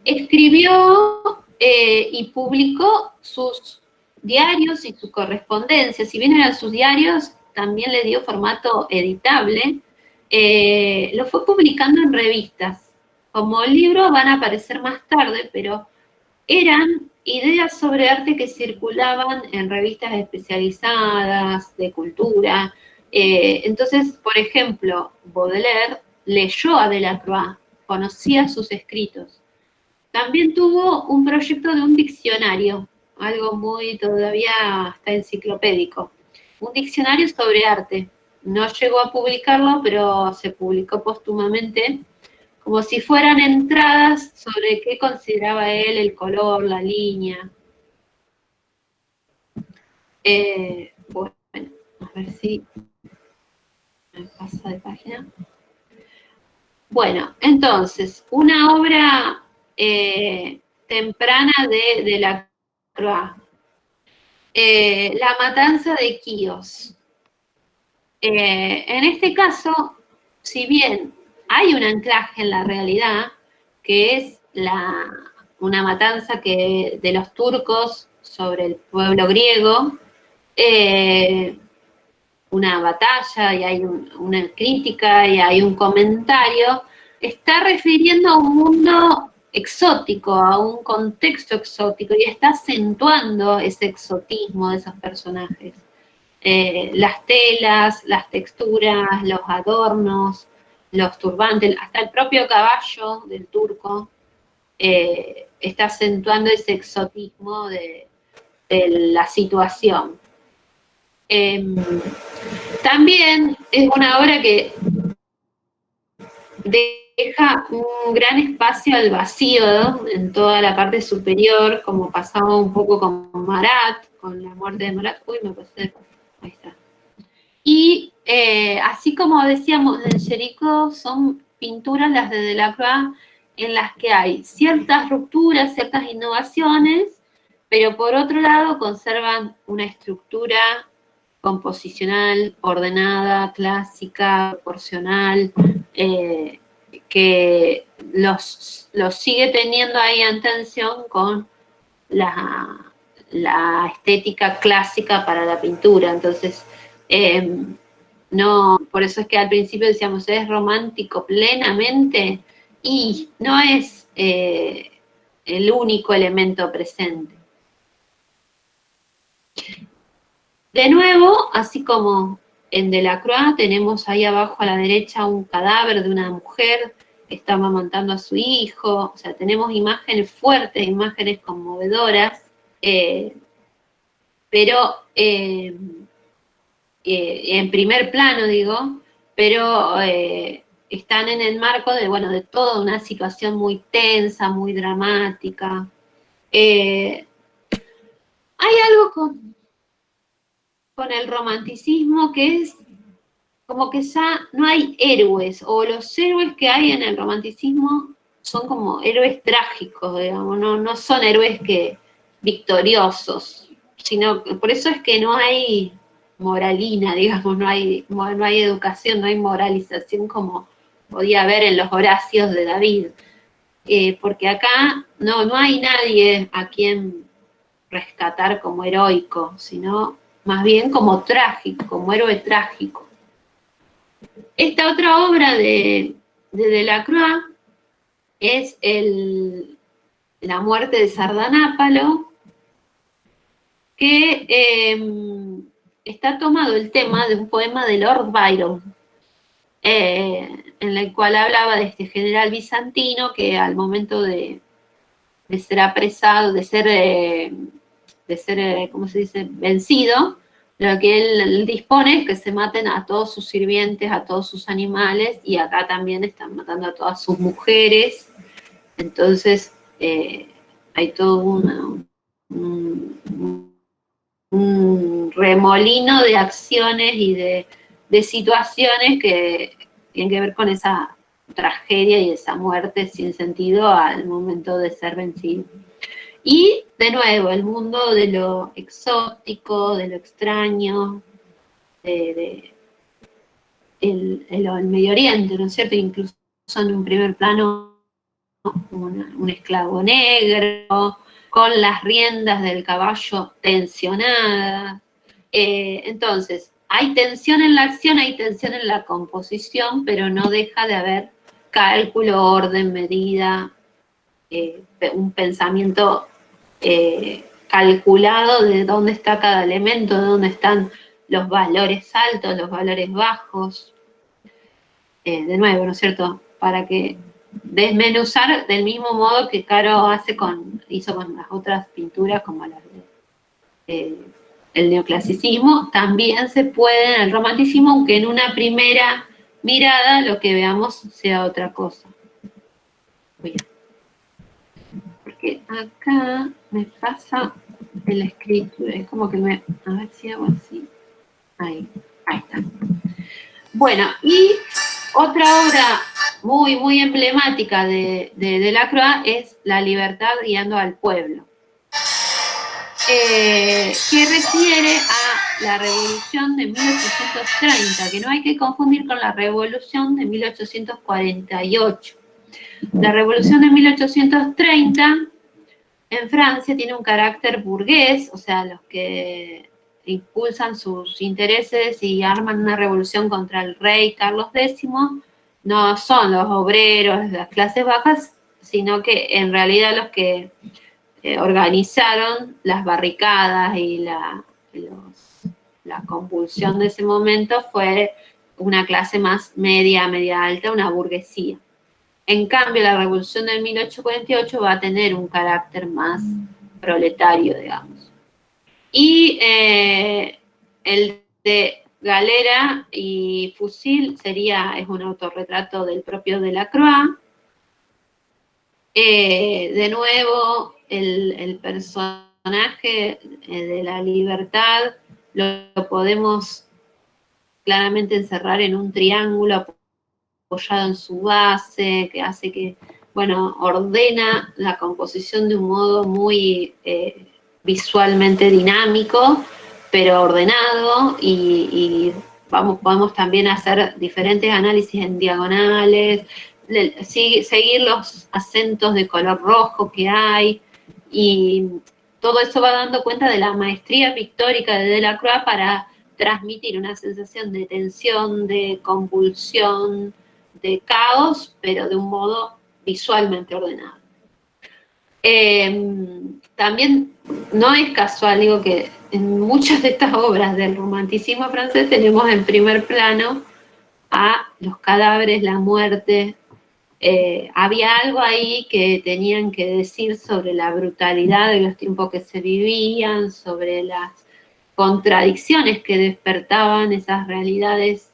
Escribió y publicó sus diarios y su correspondencia. Si bien eran sus diarios, también le dio formato editable. Lo fue publicando en revistas. Como libro van a aparecer más tarde, pero eran ideas sobre arte que circulaban en revistas especializadas de cultura. Entonces, por ejemplo, Baudelaire leyó a Delacroix, conocía sus escritos. También tuvo un proyecto de un diccionario, algo muy todavía hasta enciclopédico. Un diccionario sobre arte. No llegó a publicarlo, pero se publicó póstumamente, como si fueran entradas sobre qué consideraba él el color, la línea. Bueno, a ver si me pasa de página. Bueno, entonces, una obra temprana de Delacroix. La matanza de Quíos. En este caso, si bien hay un anclaje en la realidad, que es una matanza de los turcos sobre el pueblo griego, una batalla y hay una crítica y hay un comentario, está refiriendo a un mundo exótico, a un contexto exótico y está acentuando ese exotismo de esos personajes. Las telas, las texturas, los adornos, los turbantes, hasta el propio caballo del turco está acentuando ese exotismo de la situación. También es una obra que deja un gran espacio al vacío, ¿no? En toda la parte superior, como pasaba un poco con Marat, con la muerte de Marat. Uy, me pasé. Ahí está. Y así como decíamos, en Géricault son pinturas las de Delacroix en las que hay ciertas rupturas, ciertas innovaciones, pero por otro lado conservan una estructura composicional, ordenada, clásica, proporcional, que los sigue teniendo ahí en tensión con la estética clásica para la pintura. Entonces, no, por eso es que al principio decíamos, ¿es romántico plenamente? Y no es el único elemento presente. De nuevo, así como en Delacroix, tenemos ahí abajo a la derecha un cadáver de una mujer que está amamantando a su hijo, o sea, tenemos imágenes fuertes, imágenes conmovedoras, pero en primer plano, digo, pero están en el marco de, bueno, de toda una situación muy tensa, muy dramática. Hay algo con el romanticismo que es como que ya no hay héroes, o los héroes que hay en el romanticismo son como héroes trágicos, digamos, no son héroes victoriosos, sino que por eso es que no hay moralina, digamos, no hay educación, no hay moralización como podía haber en los Horacios de David, porque acá no hay nadie a quien rescatar como heroico, sino más bien como trágico, como héroe trágico. Esta otra obra de Delacroix es La muerte de Sardanápalo, que está tomado el tema de un poema de Lord Byron, en el cual hablaba de este general bizantino que al momento de ser apresado, de ser, ¿cómo se dice?, vencido, lo que él dispone es que se maten a todos sus sirvientes, a todos sus animales, y acá también están matando a todas sus mujeres. Entonces, hay todo un remolino de acciones y de situaciones que tienen que ver con esa tragedia y esa muerte sin sentido al momento de ser vencido. Y, de nuevo, el mundo de lo exótico, de lo extraño, el Medio Oriente, ¿no es cierto? Incluso en un primer plano un esclavo negro, con las riendas del caballo tensionadas. Entonces, hay tensión en la acción, hay tensión en la composición, pero no deja de haber cálculo, orden, medida, un pensamiento calculado de dónde está cada elemento, de dónde están los valores altos, los valores bajos. De nuevo, ¿no es cierto? Para que desmenuzar del mismo modo que Caro hizo con las otras pinturas, como las el neoclasicismo, también se puede en el romanticismo, aunque en una primera mirada lo que veamos sea otra cosa. Bien. Porque acá me pasa en la escritura, es como que a ver si hago así. Ahí está. Bueno, y otra obra muy, muy emblemática de Delacroix es La libertad guiando al pueblo, que refiere a la revolución de 1830, que no hay que confundir con la revolución de 1848. La revolución de 1830 en Francia tiene un carácter burgués, o sea, los que impulsan sus intereses y arman una revolución contra el rey Carlos X no son los obreros, las clases bajas, sino que en realidad los que organizaron las barricadas y la convulsión de ese momento fue una clase más media, media alta, una burguesía. En cambio, la revolución de 1848 va a tener un carácter más proletario, digamos. Y el de Galera y Fusil es un autorretrato del propio Delacroix. De nuevo, el personaje de la libertad lo podemos claramente encerrar en un triángulo apoyado en su base, que hace que, bueno, ordena la composición de un modo muy visualmente dinámico, pero ordenado, y podemos también hacer diferentes análisis en diagonales, seguir los acentos de color rojo que hay, y todo eso va dando cuenta de la maestría pictórica de Delacroix para transmitir una sensación de tensión, de convulsión, de caos, pero de un modo visualmente ordenado. También no es casual, digo que en muchas de estas obras del romanticismo francés tenemos en primer plano a los cadáveres, la muerte. Había algo ahí que tenían que decir sobre la brutalidad de los tiempos que se vivían, sobre las contradicciones que despertaban esas realidades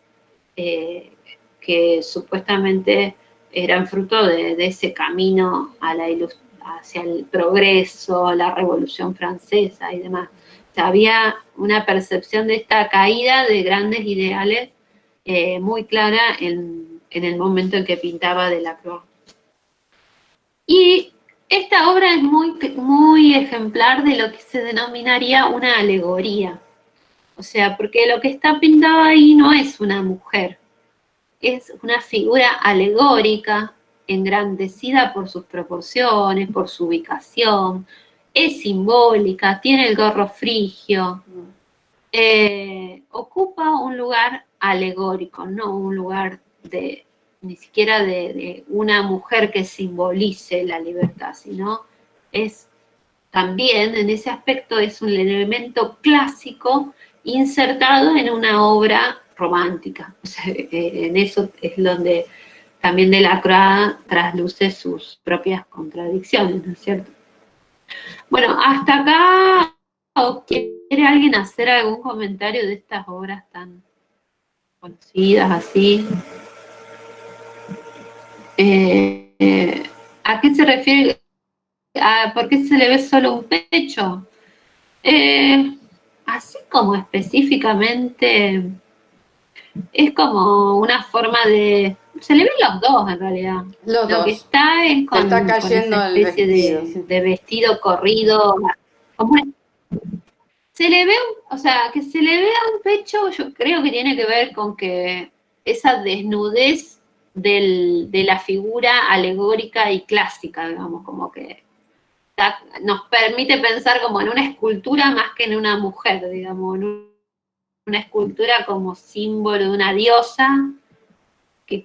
que supuestamente eran fruto de ese camino hacia el progreso, la Revolución Francesa y demás. O sea, había una percepción de esta caída de grandes ideales muy clara en el momento en que pintaba Delacroix. Y esta obra es muy ejemplar de lo que se denominaría una alegoría. O sea, porque lo que está pintado ahí no es una mujer, es una figura alegórica, engrandecida por sus proporciones, por su ubicación, es simbólica, tiene el gorro frigio, ocupa un lugar alegórico, no un lugar ni siquiera de una mujer que simbolice la libertad, sino es también, en ese aspecto, es un elemento clásico insertado en una obra romántica. O sea, en eso es donde también Delacroix trasluce sus propias contradicciones, ¿no es cierto? Bueno, hasta acá, ¿quiere alguien hacer algún comentario de estas obras tan conocidas así? ¿A qué se refiere? ¿Por qué se le ve solo un pecho? Así como específicamente, es como una forma de... Se le ven los dos en realidad. Los Lo que dos. está es Se está con cayendo esa el especie vestido. Sí. de vestido corrido. Se le ve, o sea, que se le vea un pecho, yo creo que tiene que ver con que esa desnudez de la figura alegórica y clásica, digamos, como que nos permite pensar como en una escultura más que en una mujer, digamos, en una escultura como símbolo de una diosa que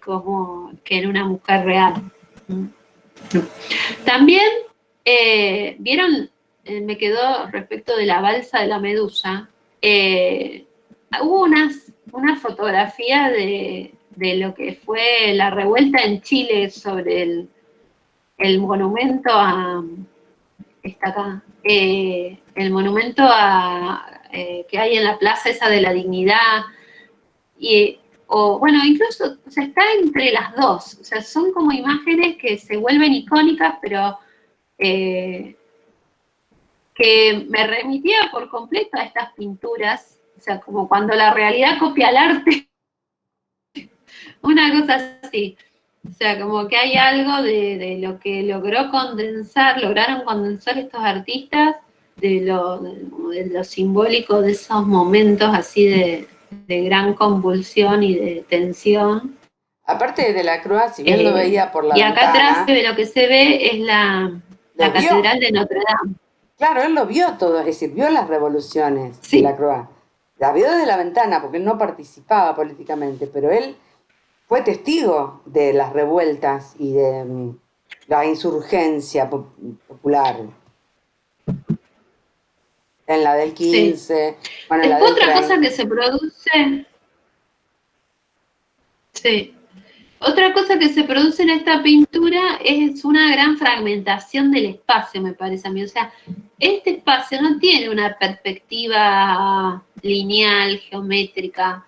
en una mujer real. También, ¿vieron? Me quedó respecto de la balsa de la Medusa. Hubo una fotografía de lo que fue la revuelta en Chile sobre el monumento a... Está acá. El monumento que hay en la plaza esa de la Dignidad. Bueno, incluso, o sea, está entre las dos. O sea, son como imágenes que se vuelven icónicas, pero que me remitía por completo a estas pinturas. O sea, como cuando la realidad copia al arte. Una cosa así. O sea, como que hay algo de lo que lograron condensar estos artistas, de lo simbólico de esos momentos así de gran convulsión y de tensión. Aparte de Delacroix, si bien lo veía por la y acá atrás ventana, lo que se ve es Lo la vio. Catedral de Notre Dame. Claro, él lo vio todo, es decir, vio las revoluciones de Sí. la Croix. La vio desde la ventana porque él no participaba políticamente, pero él fue testigo de las revueltas y de la insurgencia popular. En la del Sí. 15, bueno, en la Después del otra cosa 30. que se produce, sí, otra cosa que se produce en esta pintura es una gran fragmentación del espacio, me parece a mí. O sea, este espacio no tiene una perspectiva lineal, geométrica,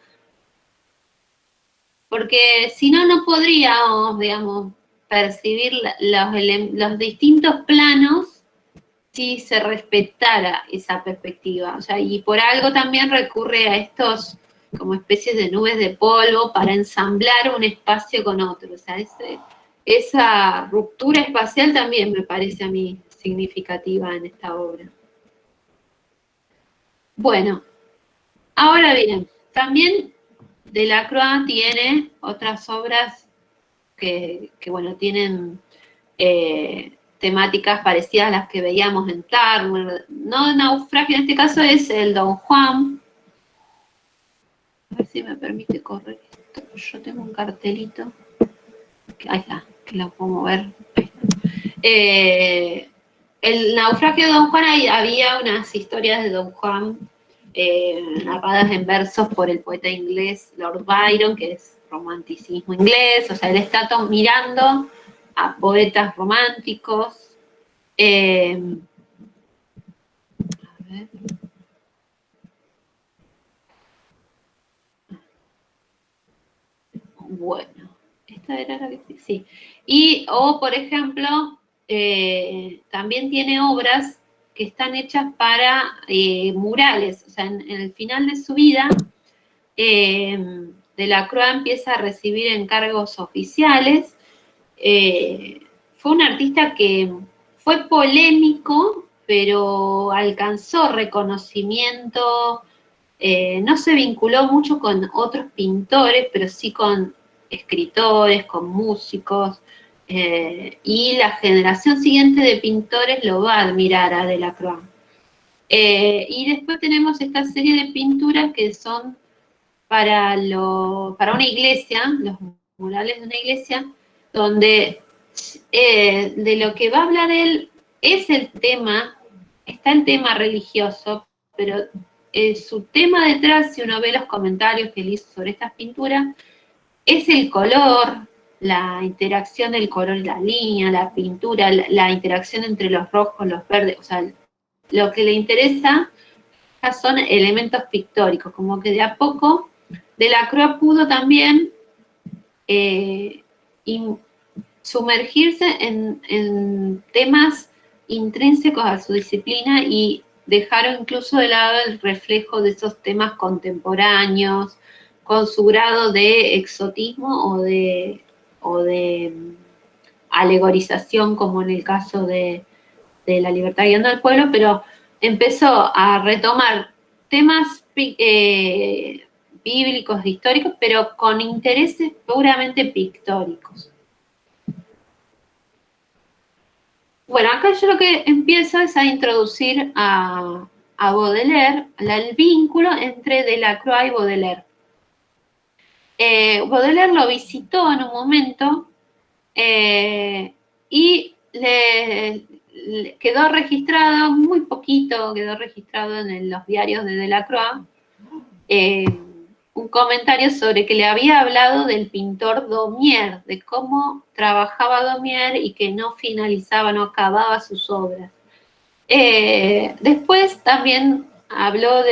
porque si no, no podríamos, digamos, percibir los distintos planos si se respetara esa perspectiva. O sea, y por algo también recurre a estos como especies de nubes de polvo para ensamblar un espacio con otro. O sea, esa ruptura espacial también me parece a mí significativa en esta obra. Bueno, ahora bien, también Delacroix tiene otras obras que bueno, tienen temáticas parecidas a las que veíamos en Turner. No Naufragio, en este caso es el Don Juan. A ver si me permite correr esto. Yo tengo un cartelito. Ahí está, que lo puedo mover. Ahí está. El Naufragio de Don Juan, había unas historias de Don Juan narradas en versos por el poeta inglés Lord Byron, que es romanticismo inglés. O sea, él está mirando a poetas románticos. A ver. Bueno, esta era la que sí. Y, o por ejemplo, también tiene obras que están hechas para murales. O sea, en el final de su vida, Delacroix empieza a recibir encargos oficiales. Fue un artista que fue polémico, pero alcanzó reconocimiento. No se vinculó mucho con otros pintores, pero sí con escritores, con músicos, y la generación siguiente de pintores lo va a admirar a Delacroix. Y después tenemos esta serie de pinturas que son para una iglesia, los murales de una iglesia, donde de lo que va a hablar él es el tema, está el tema religioso, pero su tema detrás, si uno ve los comentarios que él hizo sobre estas pinturas, es el color, la interacción del color y la línea, la pintura, la interacción entre los rojos, los verdes. O sea, lo que le interesa son elementos pictóricos, como que de a poco Delacroix pudo también sumergirse en temas intrínsecos a su disciplina y dejaron incluso de lado el reflejo de esos temas contemporáneos, con su grado de exotismo o de alegorización, como en el caso de La libertad guiando al pueblo, pero empezó a retomar temas bíblicos, históricos, pero con intereses puramente pictóricos. Bueno, acá yo lo que empiezo es a introducir a Baudelaire, el vínculo entre Delacroix y Baudelaire. Baudelaire lo visitó en un momento y le quedó registrado, muy poquito quedó registrado en los diarios de Delacroix, un comentario sobre que le había hablado del pintor Daumier, de cómo trabajaba Daumier y que no finalizaba, no acababa sus obras. Después también hablaron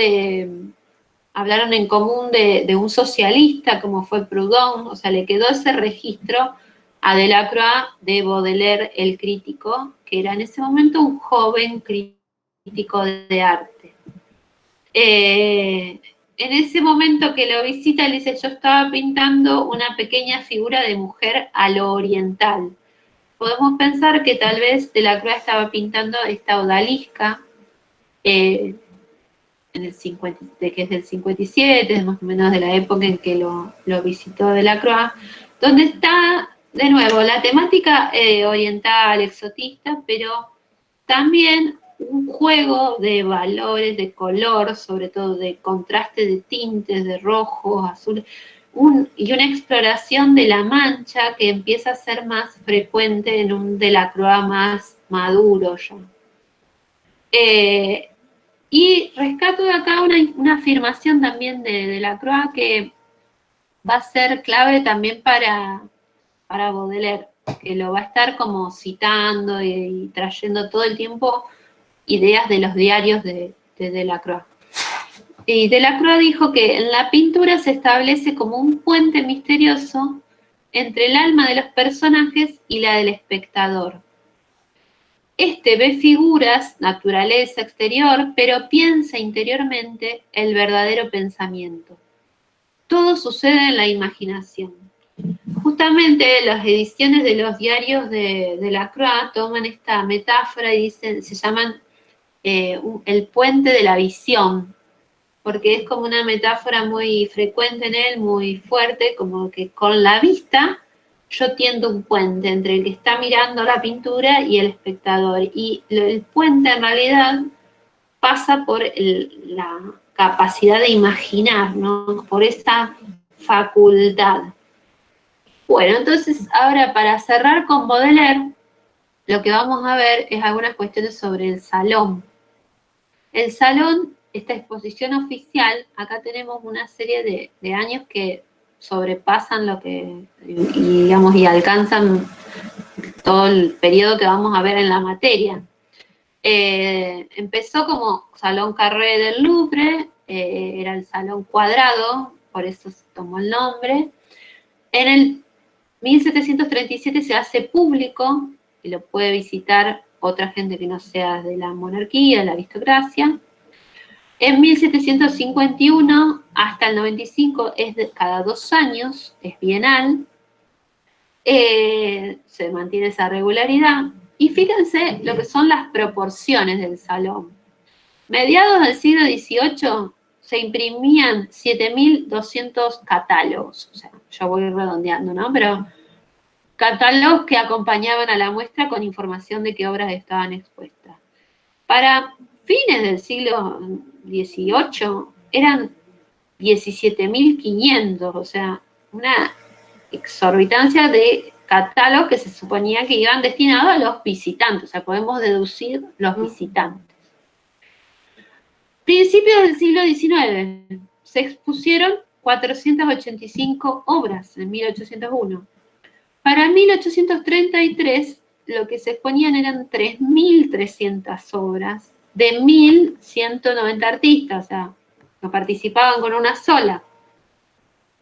en común de un socialista como fue Proudhon. O sea, le quedó ese registro a Delacroix de Baudelaire, el crítico, que era en ese momento un joven crítico de arte. En ese momento que lo visita, él dice: yo estaba pintando una pequeña figura de mujer a lo oriental. Podemos pensar que tal vez Delacroix estaba pintando esta odalisca, en el 50, que es del 57, es más o menos de la época en que lo visitó Delacroix, donde está, de nuevo, la temática oriental, exotista, pero también un juego de valores, de color, sobre todo de contraste de tintes, de rojos, azules, y una exploración de la mancha que empieza a ser más frecuente en un Delacroix más maduro ya. Y rescato de acá una afirmación también de Delacroix que va a ser clave también para Baudelaire, que lo va a estar como citando y trayendo todo el tiempo ideas de los diarios de Delacroix. Y Delacroix dijo que en la pintura se establece como un puente misterioso entre el alma de los personajes y la del espectador. Este ve figuras, naturaleza exterior, pero piensa interiormente el verdadero pensamiento. Todo sucede en la imaginación. Justamente las ediciones de los diarios de Delacroix toman esta metáfora y dicen, se llaman el puente de la visión, porque es como una metáfora muy frecuente en él, muy fuerte, como que con la vista yo tiendo un puente entre el que está mirando la pintura y el espectador. Y el puente en realidad pasa por la capacidad de imaginar, ¿no? Por esa facultad. Bueno, entonces ahora para cerrar con Baudelaire, lo que vamos a ver es algunas cuestiones sobre el salón. El salón, esta exposición oficial, acá tenemos una serie de años que sobrepasan lo que, digamos, y alcanzan todo el periodo que vamos a ver en la materia. Empezó como Salón Carré del Louvre, era el salón cuadrado, por eso se tomó el nombre. En el 1737 se hace público y lo puede visitar otra gente que no sea de la monarquía, de la aristocracia. En 1751 hasta el 95 es cada 2 años, es bienal, se mantiene esa regularidad. Y fíjense lo que son las proporciones del salón. Mediados del siglo XVIII se imprimían 7.200 catálogos, o sea, yo voy redondeando, ¿no? Pero catálogos que acompañaban a la muestra con información de qué obras estaban expuestas. Para fines del siglo XVIII eran 17.500, o sea, una exorbitancia de catálogos que se suponía que iban destinados a los visitantes, o sea, podemos deducir los visitantes. Principios del siglo XIX se expusieron 485 obras en 1801. Para 1833 lo que se exponían eran 3.300 obras de 1.190 artistas, o sea, no participaban con una sola,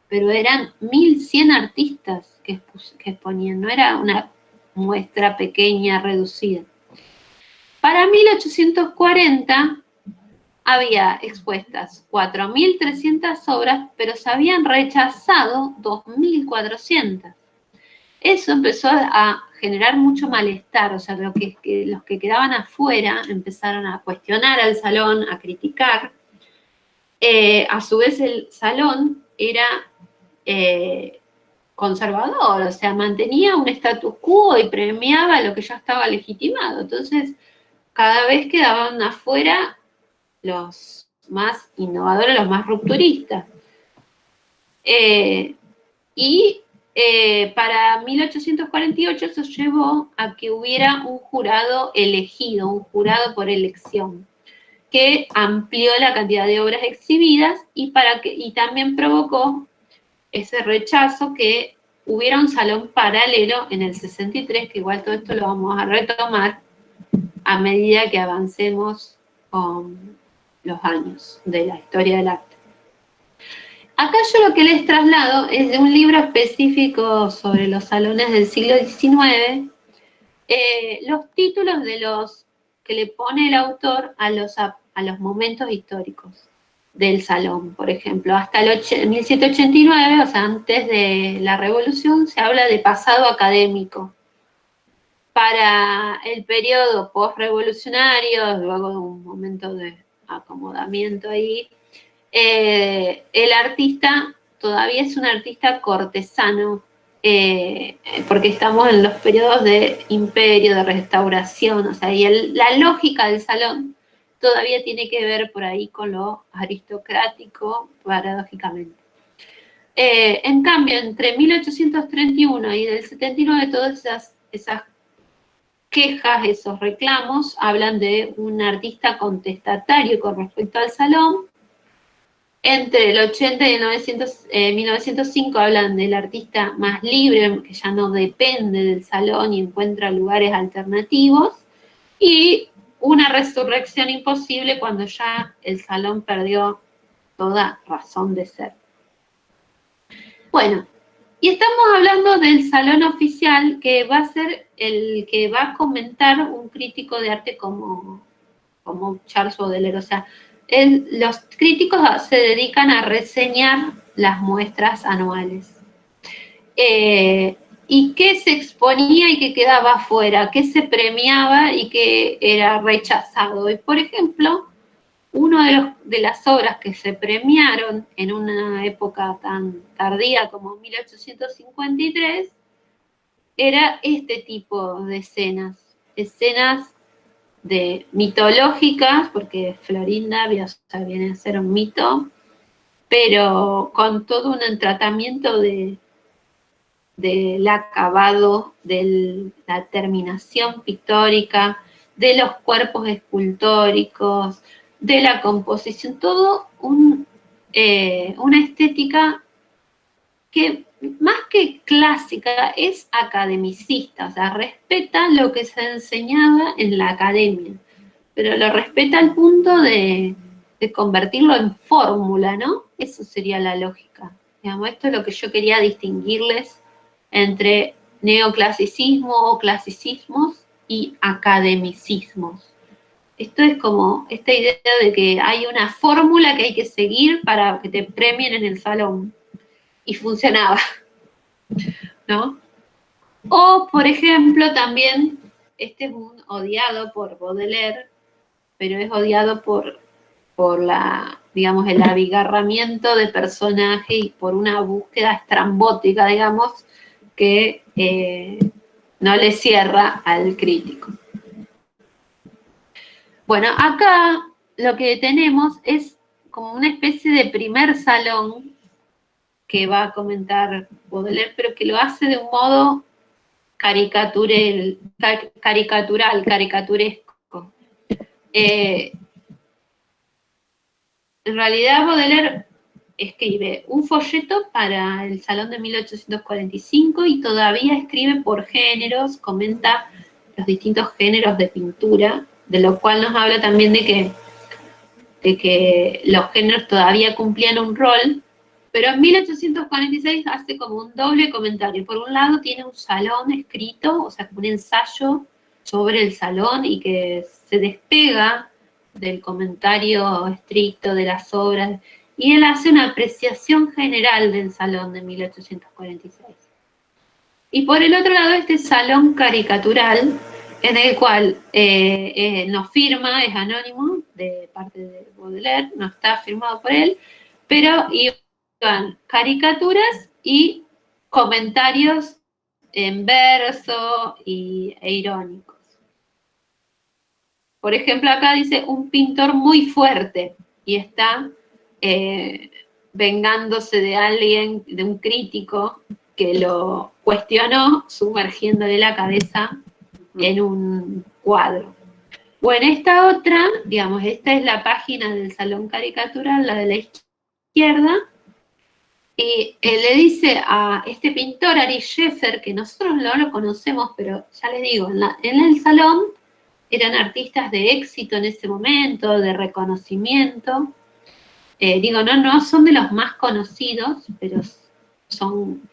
pero eran 1.100 artistas que exponían, no era una muestra pequeña, reducida. Para 1840 había expuestas 4.300 obras, pero se habían rechazado 2.400. Eso empezó a generar mucho malestar, o sea, los que quedaban afuera empezaron a cuestionar al salón, a criticar. A su vez el salón era conservador, o sea, mantenía un status quo y premiaba lo que ya estaba legitimado. Entonces, cada vez quedaban afuera los más innovadores, los más rupturistas. Para 1848 eso llevó a que hubiera un jurado elegido, un jurado por elección, que amplió la cantidad de obras exhibidas y también provocó ese rechazo que hubiera un salón paralelo en el 63, que igual todo esto lo vamos a retomar a medida que avancemos con los años de la historia del arte. Acá yo lo que les traslado es de un libro específico sobre los salones del siglo XIX, los títulos de los que le pone el autor a los momentos históricos del salón. Por ejemplo, hasta el 1789, o sea, antes de la Revolución, se habla de pasado académico. Para el periodo postrevolucionario, luego de un momento de acomodamiento ahí, el artista todavía es un artista cortesano, porque estamos en los periodos de imperio, de restauración, o sea, y la lógica del salón todavía tiene que ver por ahí con lo aristocrático, paradójicamente. En cambio, entre 1831 y del 79, todas esas quejas, esos reclamos, hablan de un artista contestatario con respecto al salón. Entre el 80 y el 1905 hablan del artista más libre, que ya no depende del salón y encuentra lugares alternativos. Y una resurrección imposible cuando ya el salón perdió toda razón de ser. Bueno, y estamos hablando del salón oficial, que va a ser el que va a comentar un crítico de arte como Charles Baudelaire. O sea, los críticos se dedican a reseñar las muestras anuales. ¿Y qué se exponía y qué quedaba afuera? ¿Qué se premiaba y qué era rechazado? Y, por ejemplo, una de las obras que se premiaron en una época tan tardía como 1853 era este tipo de escenas de mitológicas, porque Florinda viene a ser un mito, pero con todo un tratamiento del acabado, de la terminación pictórica, de los cuerpos escultóricos, de la composición, todo una estética que más que clásica es academicista, o sea, respeta lo que se enseñaba en la academia, pero lo respeta al punto de convertirlo en fórmula, ¿no? Eso sería la lógica. Digamos, esto es lo que yo quería distinguirles entre neoclasicismo o clasicismos y academicismos. Esto es como esta idea de que hay una fórmula que hay que seguir para que te premien en el salón. Y funcionaba, ¿no? O, por ejemplo, también, este es un odiado por Baudelaire, pero es odiado por digamos, el abigarramiento de personaje y por una búsqueda estrambótica, digamos, que no le cierra al crítico. Bueno, acá lo que tenemos es como una especie de primer salón que va a comentar Baudelaire, pero que lo hace de un modo caricaturesco. En realidad Baudelaire escribe un folleto para el Salón de 1845 y todavía escribe por géneros, comenta los distintos géneros de pintura, de lo cual nos habla también de que los géneros todavía cumplían un rol, pero en 1846 hace como un doble comentario. Por un lado tiene un salón escrito, o sea, como un ensayo sobre el salón y que se despega del comentario estricto de las obras, y él hace una apreciación general del salón de 1846. Y por el otro lado, este salón caricatural, en el cual no firma, es anónimo, de parte de Baudelaire, no está firmado por él, pero iban caricaturas y comentarios en verso e irónicos. Por ejemplo, acá dice un pintor muy fuerte, y está vengándose de alguien, de un crítico, que lo cuestionó sumergiéndole la cabeza en un cuadro. Bueno, esta otra, digamos, esta es la página del Salón Caricatural, la de la izquierda, y le dice a este pintor, Ari Scheffer, que nosotros no lo conocemos, pero ya les digo, en el salón eran artistas de éxito en ese momento, de reconocimiento. No son de los más conocidos, pero son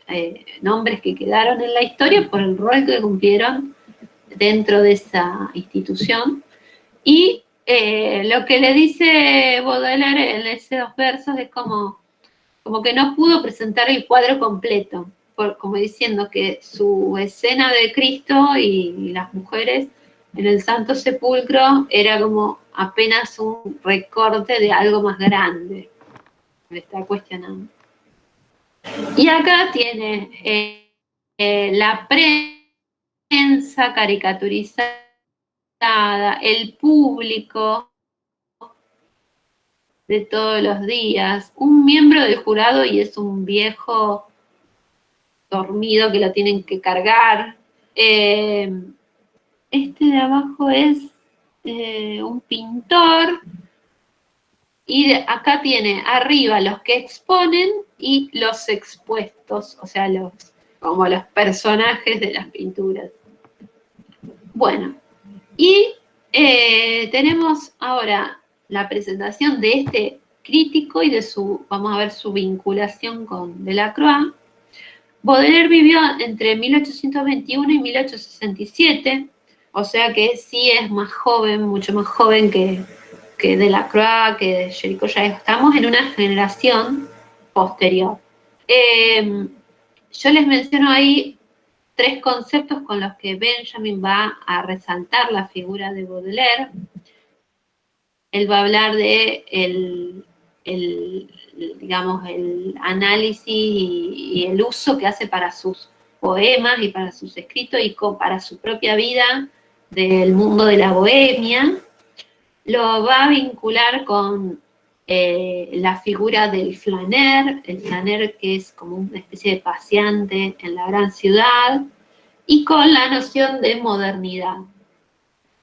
nombres que quedaron en la historia por el rol que cumplieron dentro de esa institución. Y lo que le dice Baudelaire en esos dos versos es como que no pudo presentar el cuadro completo, como diciendo que su escena de Cristo y las mujeres en el Santo Sepulcro era como apenas un recorte de algo más grande. Me está cuestionando. Y acá tiene la prensa caricaturizada, el público de todos los días, un miembro del jurado y es un viejo dormido que lo tienen que cargar. Este de abajo es un pintor y acá tiene arriba los que exponen y los expuestos, o sea, como los personajes de las pinturas. Bueno, y tenemos ahora la presentación de este crítico y de vamos a ver su vinculación con Delacroix. Baudelaire vivió entre 1821 y 1867, o sea que sí es más joven, mucho más joven que Delacroix, que de Géricault. Ya estamos en una generación posterior. Yo les menciono ahí 3 conceptos con los que Benjamin va a resaltar la figura de Baudelaire. Él va a hablar de digamos, el análisis y el uso que hace para sus poemas y para sus escritos y para su propia vida del mundo de la bohemia. Lo va a vincular con la figura del flaneur, el flaneur que es como una especie de paseante en la gran ciudad, y con la noción de modernidad.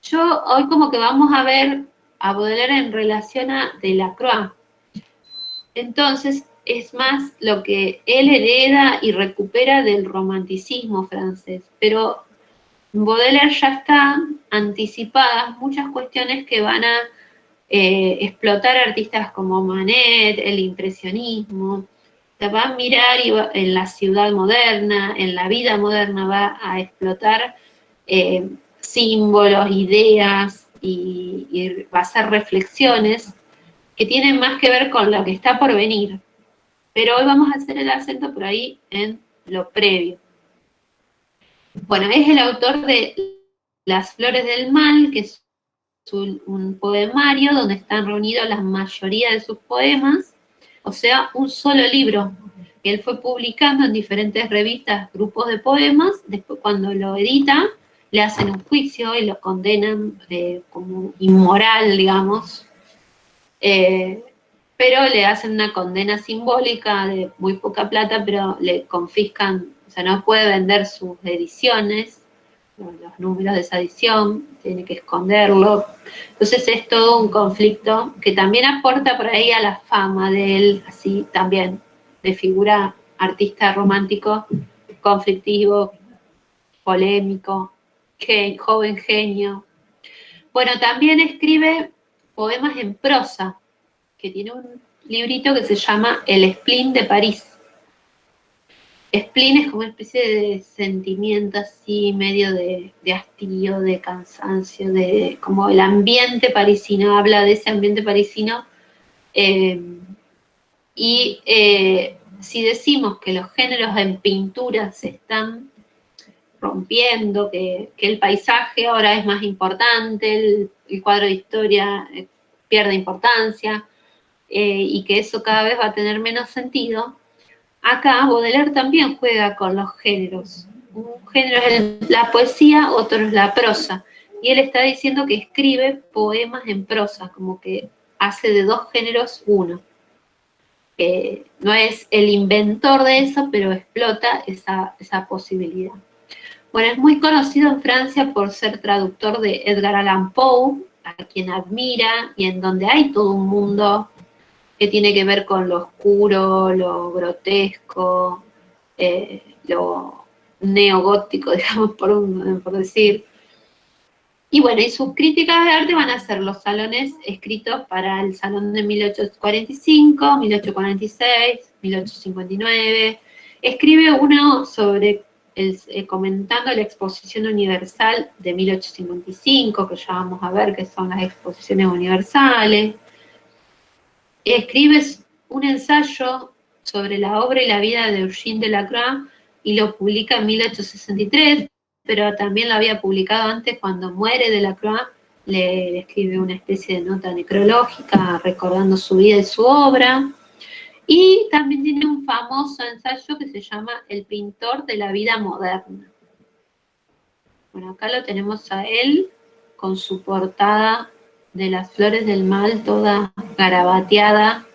Yo hoy como que vamos a ver a Baudelaire en relación a Delacroix. Entonces, es más lo que él hereda y recupera del romanticismo francés, pero Baudelaire ya está anticipadas muchas cuestiones que van a explotar artistas como Manet, el impresionismo. Se va a mirar en la ciudad moderna, en la vida moderna, va a explotar símbolos, ideas y va a hacer reflexiones que tienen más que ver con lo que está por venir. Pero hoy vamos a hacer el acento por ahí en lo previo. Bueno, es el autor de Las Flores del Mal, que es un poemario donde están reunidos la mayoría de sus poemas, o sea, un solo libro que él fue publicando en diferentes revistas, grupos de poemas. Después, cuando lo edita, le hacen un juicio y lo condenan como inmoral, digamos, pero le hacen una condena simbólica de muy poca plata, pero le confiscan, o sea, no puede vender sus ediciones, los números de esa edición, tiene que esconderlo. Entonces es todo un conflicto que también aporta por ahí a la fama de él, así también, de figura artista romántico, conflictivo, polémico, joven genio. Bueno, también escribe poemas en prosa, que tiene un librito que se llama El Spleen de París. Spleen es como una especie de sentimiento así, medio de hastío, de cansancio, de como el ambiente parisino, habla de ese ambiente parisino. Si decimos que los géneros en pintura se están rompiendo, que el paisaje ahora es más importante, el cuadro de historia pierde importancia, y que eso cada vez va a tener menos sentido, acá Baudelaire también juega con los géneros. Un género es la poesía, otro es la prosa. Y él está diciendo que escribe poemas en prosa, como que hace de 2 géneros uno. No es el inventor de eso, pero explota esa posibilidad. Bueno, es muy conocido en Francia por ser traductor de Edgar Allan Poe, a quien admira, y en donde hay todo un mundo que tiene que ver con lo oscuro, lo grotesco, lo neogótico, digamos, por decir. Y bueno, y sus críticas de arte van a ser los salones escritos para el salón de 1845, 1846, 1859. Escribe uno sobre comentando la Exposición Universal de 1855, que ya vamos a ver qué son las exposiciones universales. Escribe un ensayo sobre la obra y la vida de Eugène Delacroix y lo publica en 1863, pero también lo había publicado antes. Cuando muere Delacroix, le escribe una especie de nota necrológica recordando su vida y su obra. Y también tiene un famoso ensayo que se llama El pintor de la vida moderna. Bueno, acá lo tenemos a él con su portada de las flores del mal, toda garabateada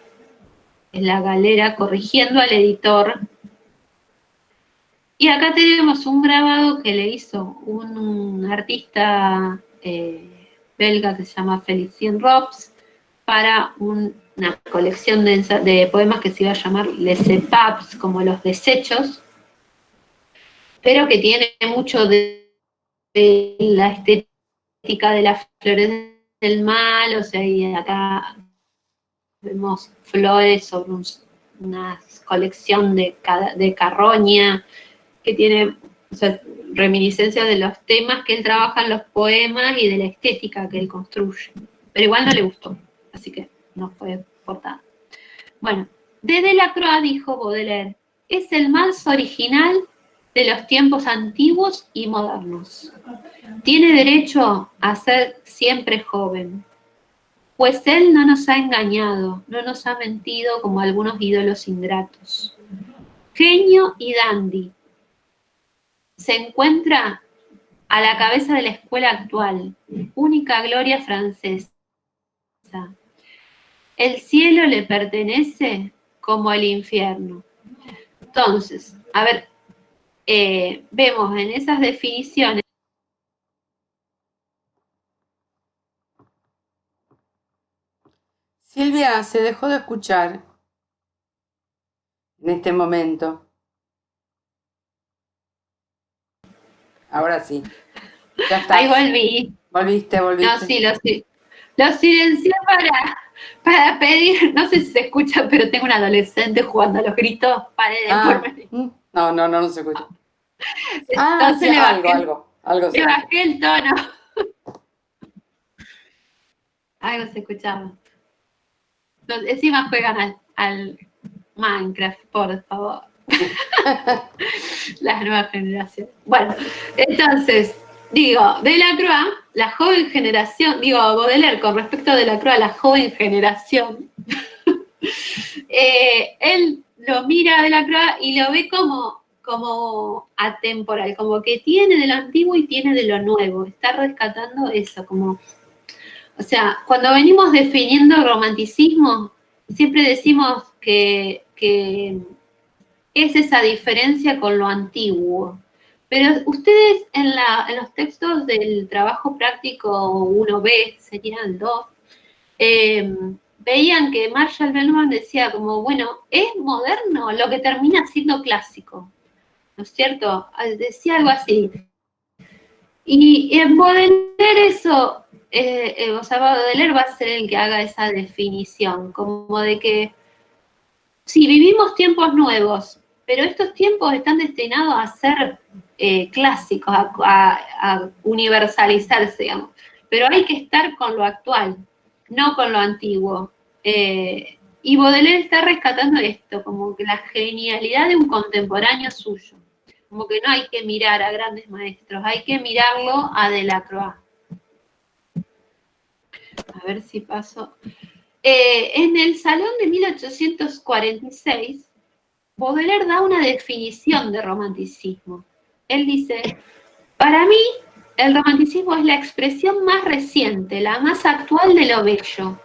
en la galera, corrigiendo al editor. Y acá tenemos un grabado que le hizo un artista belga que se llama Félicien Rops para una colección de poemas que se iba a llamar Les Épapes, como los desechos, pero que tiene mucho de la estética de las flores del mal, o sea, y acá vemos flores sobre una colección de carroña, que tiene, o sea, reminiscencias de los temas que él trabaja en los poemas y de la estética que él construye. Pero igual no le gustó, así que no fue portada. Bueno, de Delacroix dijo Baudelaire, es el más original de los tiempos antiguos y modernos. Tiene derecho a ser siempre joven, pues él no nos ha engañado, no nos ha mentido como algunos ídolos ingratos. Genio y dandy. Se encuentra a la cabeza de la escuela actual, única gloria francesa. El cielo le pertenece como el infierno. Entonces, a ver, vemos en esas definiciones. Silvia, se dejó de escuchar en este momento. Ahora sí. Ya está. Ahí volví. Volviste. No, sí, lo silencié para pedir, no sé si se escucha, pero tengo un adolescente jugando a los gritos, paré de ponerme. No se escucha. Entonces Sí, algo se le escucha. bajé el tono. Algo se escuchaba. Entonces, encima juegan al Minecraft, por favor. Las nuevas generaciones. Bueno, entonces, digo, Delacroix, la joven generación, digo, Baudelaire con respecto a Delacroix, la joven generación, él lo mira a Delacroix y lo ve como atemporal, como que tiene de lo antiguo y tiene de lo nuevo, está rescatando eso, como, o sea, cuando venimos definiendo el romanticismo, siempre decimos que es esa diferencia con lo antiguo. Pero ustedes en los textos del trabajo práctico 1B, sería el 2, veían que Marshall Bellman decía como, bueno, es moderno lo que termina siendo clásico, ¿no es cierto? Decía algo así. Y en Baudelaire eso, o sea, Baudelaire va a ser el que haga esa definición, como de que sí, vivimos tiempos nuevos, pero estos tiempos están destinados a ser clásicos, a universalizarse, digamos. Pero hay que estar con lo actual, no con lo antiguo. Y Baudelaire está rescatando esto, como que la genialidad de un contemporáneo suyo. Como que no hay que mirar a grandes maestros, hay que mirarlo a Delacroix. A ver si paso. En el Salón de 1846, Baudelaire da una definición de romanticismo. Él dice, para mí, el romanticismo es la expresión más reciente, la más actual de lo bello.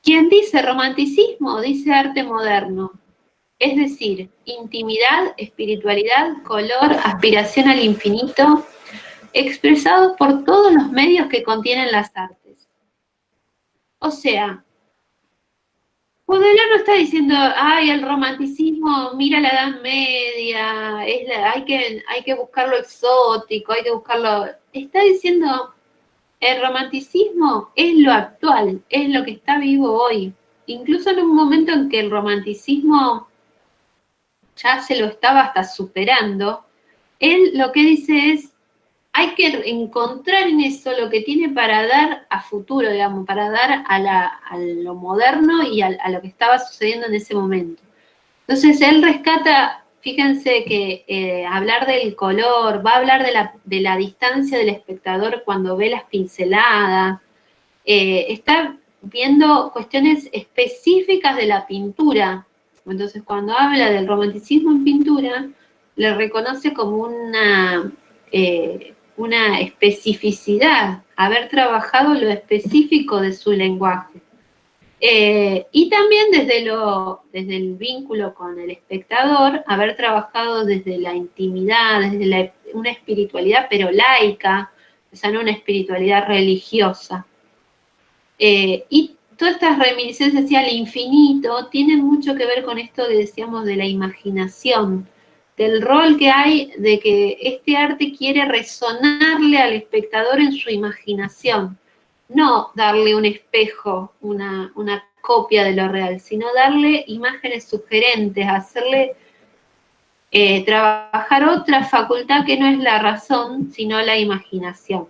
Quien dice romanticismo, dice arte moderno, es decir, intimidad, espiritualidad, color, aspiración al infinito, expresados por todos los medios que contienen las artes. O sea, Baudelaire no está diciendo, ay, el romanticismo, mira la Edad Media, hay que buscar lo exótico, hay que buscarlo. Está diciendo, el romanticismo es lo actual, es lo que está vivo hoy. Incluso en un momento en que el romanticismo ya se lo estaba hasta superando, él lo que dice es, hay que encontrar en eso lo que tiene para dar a futuro, digamos, para dar a lo moderno y a lo que estaba sucediendo en ese momento. Entonces él rescata, fíjense que hablar del color, va a hablar de la distancia del espectador cuando ve las pinceladas, está viendo cuestiones específicas de la pintura. Entonces, cuando habla del romanticismo en pintura, le reconoce como una especificidad, haber trabajado lo específico de su lenguaje. Y también desde el vínculo con el espectador, haber trabajado desde la intimidad, desde una espiritualidad pero laica, o sea, no una espiritualidad religiosa. Y todas estas reminiscencias hacia el infinito tienen mucho que ver con esto que decíamos de la imaginación, del rol que hay de que este arte quiere resonarle al espectador en su imaginación, no darle un espejo, una copia de lo real, sino darle imágenes sugerentes, hacerle trabajar otra facultad que no es la razón, sino la imaginación.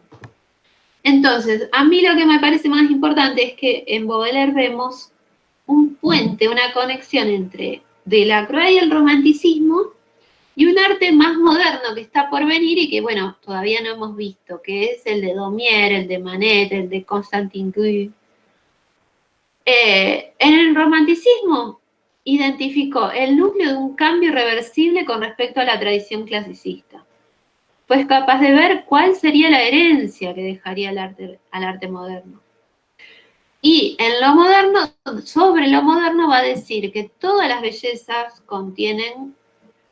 Entonces, a mí lo que me parece más importante es que en Baudelaire vemos un puente, una conexión entre Delacroix y el romanticismo y un arte más moderno que está por venir y que, bueno, todavía no hemos visto, que es el de Daumier, el de Manet, el de Constantin Guy. En el romanticismo identificó el núcleo de un cambio irreversible con respecto a la tradición clasicista. Fue capaz de ver cuál sería la herencia que dejaría al arte moderno. Y en lo moderno, sobre lo moderno va a decir que todas las bellezas contienen,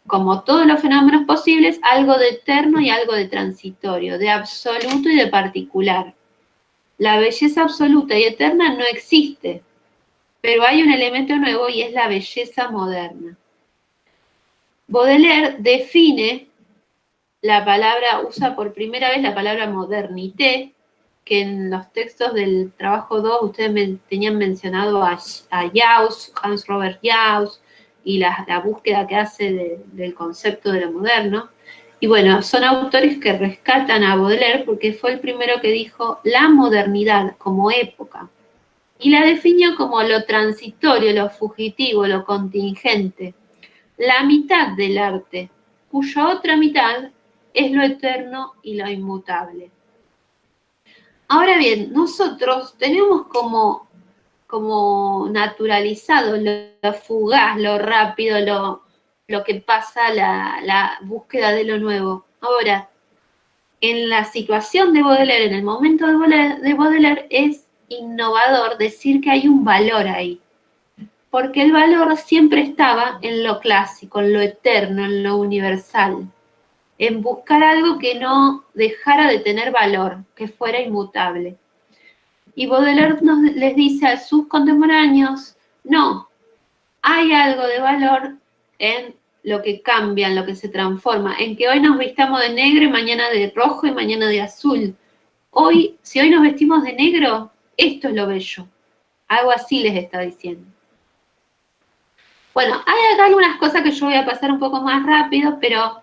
como todos los fenómenos posibles, algo de eterno y algo de transitorio, de absoluto y de particular. La belleza absoluta y eterna no existe, pero hay un elemento nuevo y es la belleza moderna. Baudelaire define la palabra, usa por primera vez la palabra modernité, que en los textos del trabajo 2 ustedes tenían mencionado a Jauss, Hans Robert Jauss, y la búsqueda que hace del concepto de lo moderno. Y bueno, son autores que rescatan a Baudelaire porque fue el primero que dijo la modernidad como época. Y la definió como lo transitorio, lo fugitivo, lo contingente, la mitad del arte, cuya otra mitad es lo eterno y lo inmutable. Ahora bien, nosotros tenemos como naturalizado lo fugaz, lo rápido, lo que pasa, la búsqueda de lo nuevo. Ahora, en la situación de Baudelaire, en el momento de Baudelaire, es innovador decir que hay un valor ahí, porque el valor siempre estaba en lo clásico, en lo eterno, en lo universal, en buscar algo que no dejara de tener valor, que fuera inmutable. Y Baudelaire les dice a sus contemporáneos, no, hay algo de valor en lo que cambia, en lo que se transforma, en que hoy nos vistamos de negro y mañana de rojo y mañana de azul. Si hoy nos vestimos de negro, esto es lo bello. Algo así les está diciendo. Bueno, hay acá algunas cosas que yo voy a pasar un poco más rápido, pero,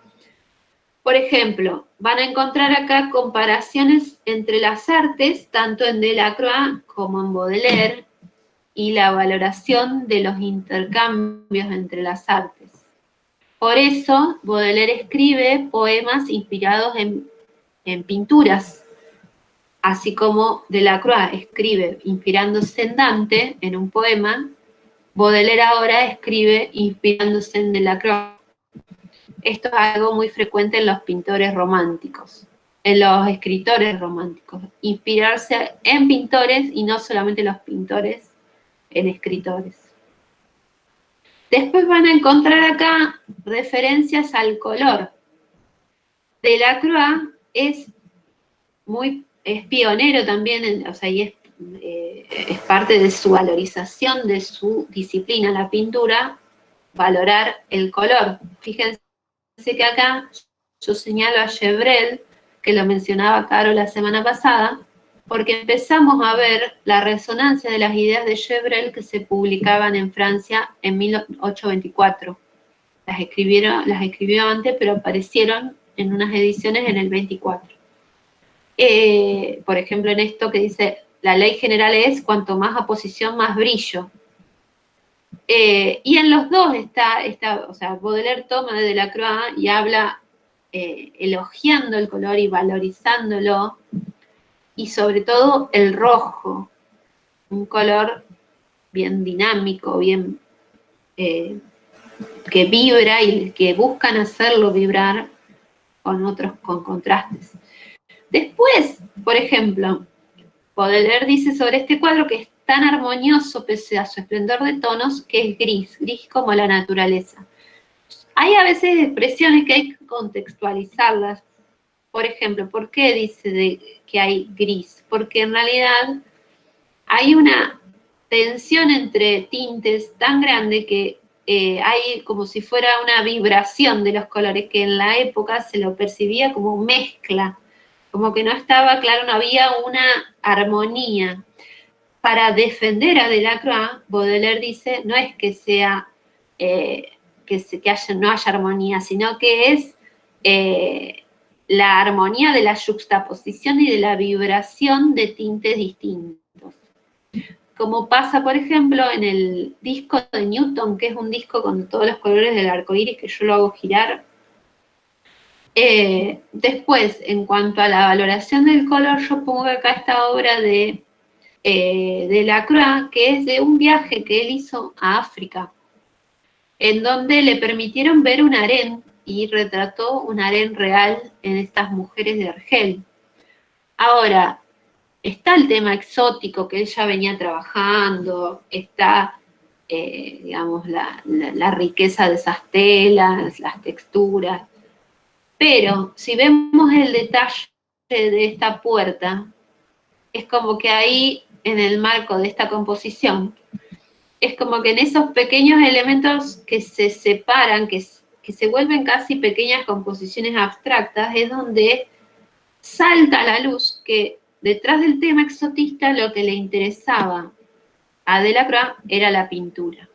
por ejemplo, van a encontrar acá comparaciones entre las artes, tanto en Delacroix como en Baudelaire, y la valoración de los intercambios entre las artes. Por eso, Baudelaire escribe poemas inspirados en pinturas, así como Delacroix escribe inspirándose en Dante en un poema. Baudelaire ahora escribe inspirándose en Delacroix. Esto es algo muy frecuente en los pintores románticos, en los escritores románticos, inspirarse en pintores y no solamente los pintores en escritores. Después van a encontrar acá referencias al color. Delacroix es pionero también, y es parte de su valorización de su disciplina, la pintura, valorar el color. Fíjense que acá yo señalo a Gevrel, que lo mencionaba Caro la semana pasada, porque empezamos a ver la resonancia de las ideas de Gevrel que se publicaban en Francia en 1824. Las escribió antes, pero aparecieron en unas ediciones en el 24. Por ejemplo, en esto que dice, la ley general es cuanto más oposición, más brillo. Y en los dos Baudelaire toma de Delacroix y habla elogiando el color y valorizándolo, y sobre todo el rojo. un color bien dinámico, bien que vibra y que buscan hacerlo vibrar con contrastes. Después, por ejemplo, Baudelaire dice sobre este cuadro que es tan armonioso pese a su esplendor de tonos que es gris, gris como la naturaleza. Hay a veces expresiones que hay que contextualizarlas. Por ejemplo, ¿por qué dice que hay gris? Porque en realidad hay una tensión entre tintes tan grande que hay como si fuera una vibración de los colores, que en la época se lo percibía como mezcla, como que no estaba claro, no había una armonía. Para defender a Delacroix, Baudelaire dice, no es que sea no haya armonía, sino que es la armonía de la yuxtaposición y de la vibración de tintes distintos. Como pasa, por ejemplo, en el disco de Newton, que es un disco con todos los colores del arco iris, que yo lo hago girar. Después, en cuanto a la valoración del color, yo pongo acá esta obra de Delacroix, que es de un viaje que él hizo a África, en donde le permitieron ver un harén y retrató un harén real en estas mujeres de Argel. Ahora, está el tema exótico que él ya venía trabajando, está, digamos, la riqueza de esas telas, las texturas, pero si vemos el detalle de esta puerta, es como que ahí, en el marco de esta composición, es como que en esos pequeños elementos que se separan, que se vuelven casi pequeñas composiciones abstractas, es donde salta a la luz que detrás del tema exotista lo que le interesaba a Delacroix era la pintura.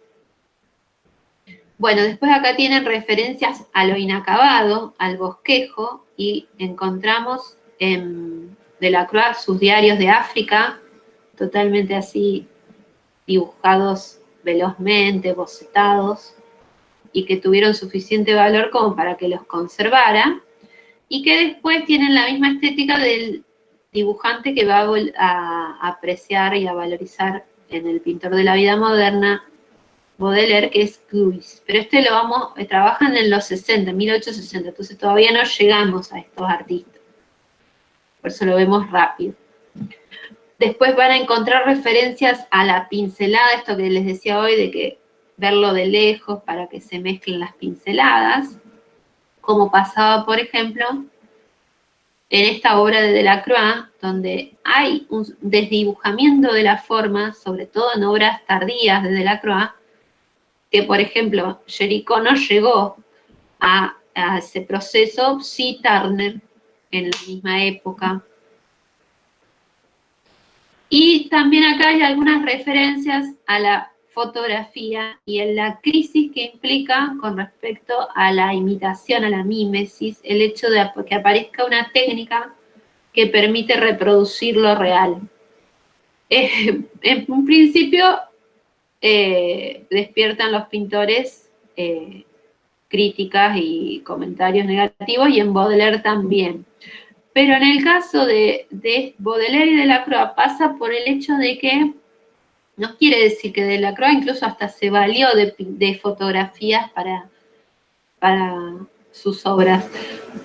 Bueno, después acá tienen referencias a lo inacabado, al bosquejo, y encontramos en Delacroix sus diarios de África, totalmente así dibujados velozmente, bocetados, y que tuvieron suficiente valor como para que los conservara, y que después tienen la misma estética del dibujante que va a apreciar y a valorizar en el pintor de la vida moderna, Baudelaire, que es Guis. Pero trabajan en los 60, 1860, entonces todavía no llegamos a estos artistas. Por eso lo vemos rápido. Después van a encontrar referencias a la pincelada, esto que les decía hoy, de que verlo de lejos para que se mezclen las pinceladas, como pasaba, por ejemplo, en esta obra de Delacroix, donde hay un desdibujamiento de la forma, sobre todo en obras tardías de Delacroix, que, por ejemplo, Géricault no llegó a ese proceso, sí Turner en la misma época. Y también acá hay algunas referencias a la fotografía y en la crisis que implica con respecto a la imitación, a la mímesis, el hecho de que aparezca una técnica que permite reproducir lo real. En un principio despiertan los pintores críticas y comentarios negativos, y en Baudelaire también. Pero en el caso de Baudelaire y Delacroix pasa por el hecho de que no quiere decir que Delacroix incluso hasta se valió de fotografías para sus obras.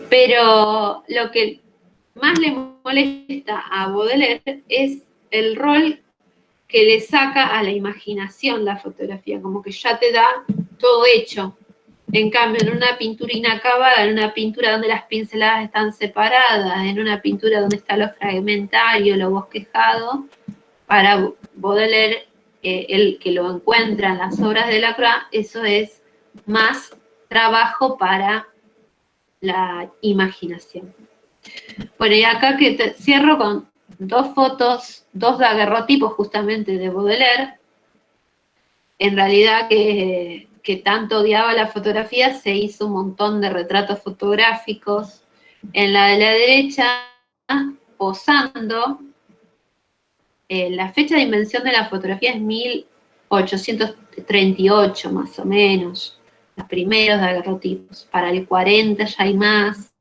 Pero lo que más le molesta a Baudelaire es el rol que le saca a la imaginación la fotografía, como que ya te da todo hecho. En cambio, en una pintura inacabada, en una pintura donde las pinceladas están separadas, en una pintura donde está lo fragmentario, lo bosquejado, para Baudelaire, el que lo encuentra en las obras de Delacroix, eso es más trabajo para la imaginación. Bueno, y acá que cierro con dos fotos, dos daguerrotipos justamente de Baudelaire. En realidad que tanto odiaba la fotografía, se hizo un montón de retratos fotográficos. En la de la derecha, posando, la fecha de invención de la fotografía es 1838 más o menos, los primeros daguerrotipos. Para el 40 ya hay más.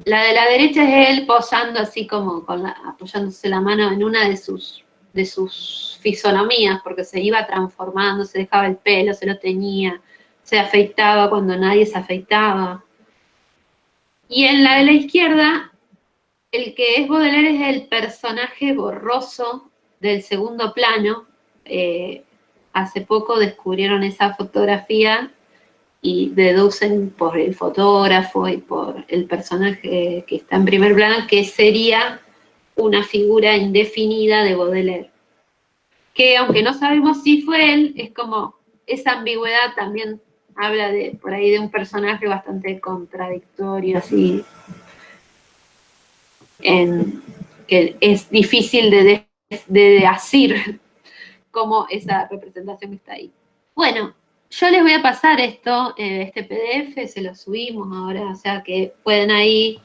La de la derecha es él posando así como apoyándose la mano en una de sus fisonomías, porque se iba transformando, se dejaba el pelo, se lo teñía, se afeitaba cuando nadie se afeitaba. Y en la de la izquierda, el que es Baudelaire es el personaje borroso del segundo plano. Hace poco descubrieron esa fotografía y deducen por el fotógrafo y por el personaje que está en primer plano que sería una figura indefinida de Baudelaire. Que aunque no sabemos si fue él, es como esa ambigüedad también habla por ahí de un personaje bastante contradictorio, así, que es difícil de asir como esa representación que está ahí. Bueno, yo les voy a pasar este PDF, se lo subimos ahora, o sea que pueden ahí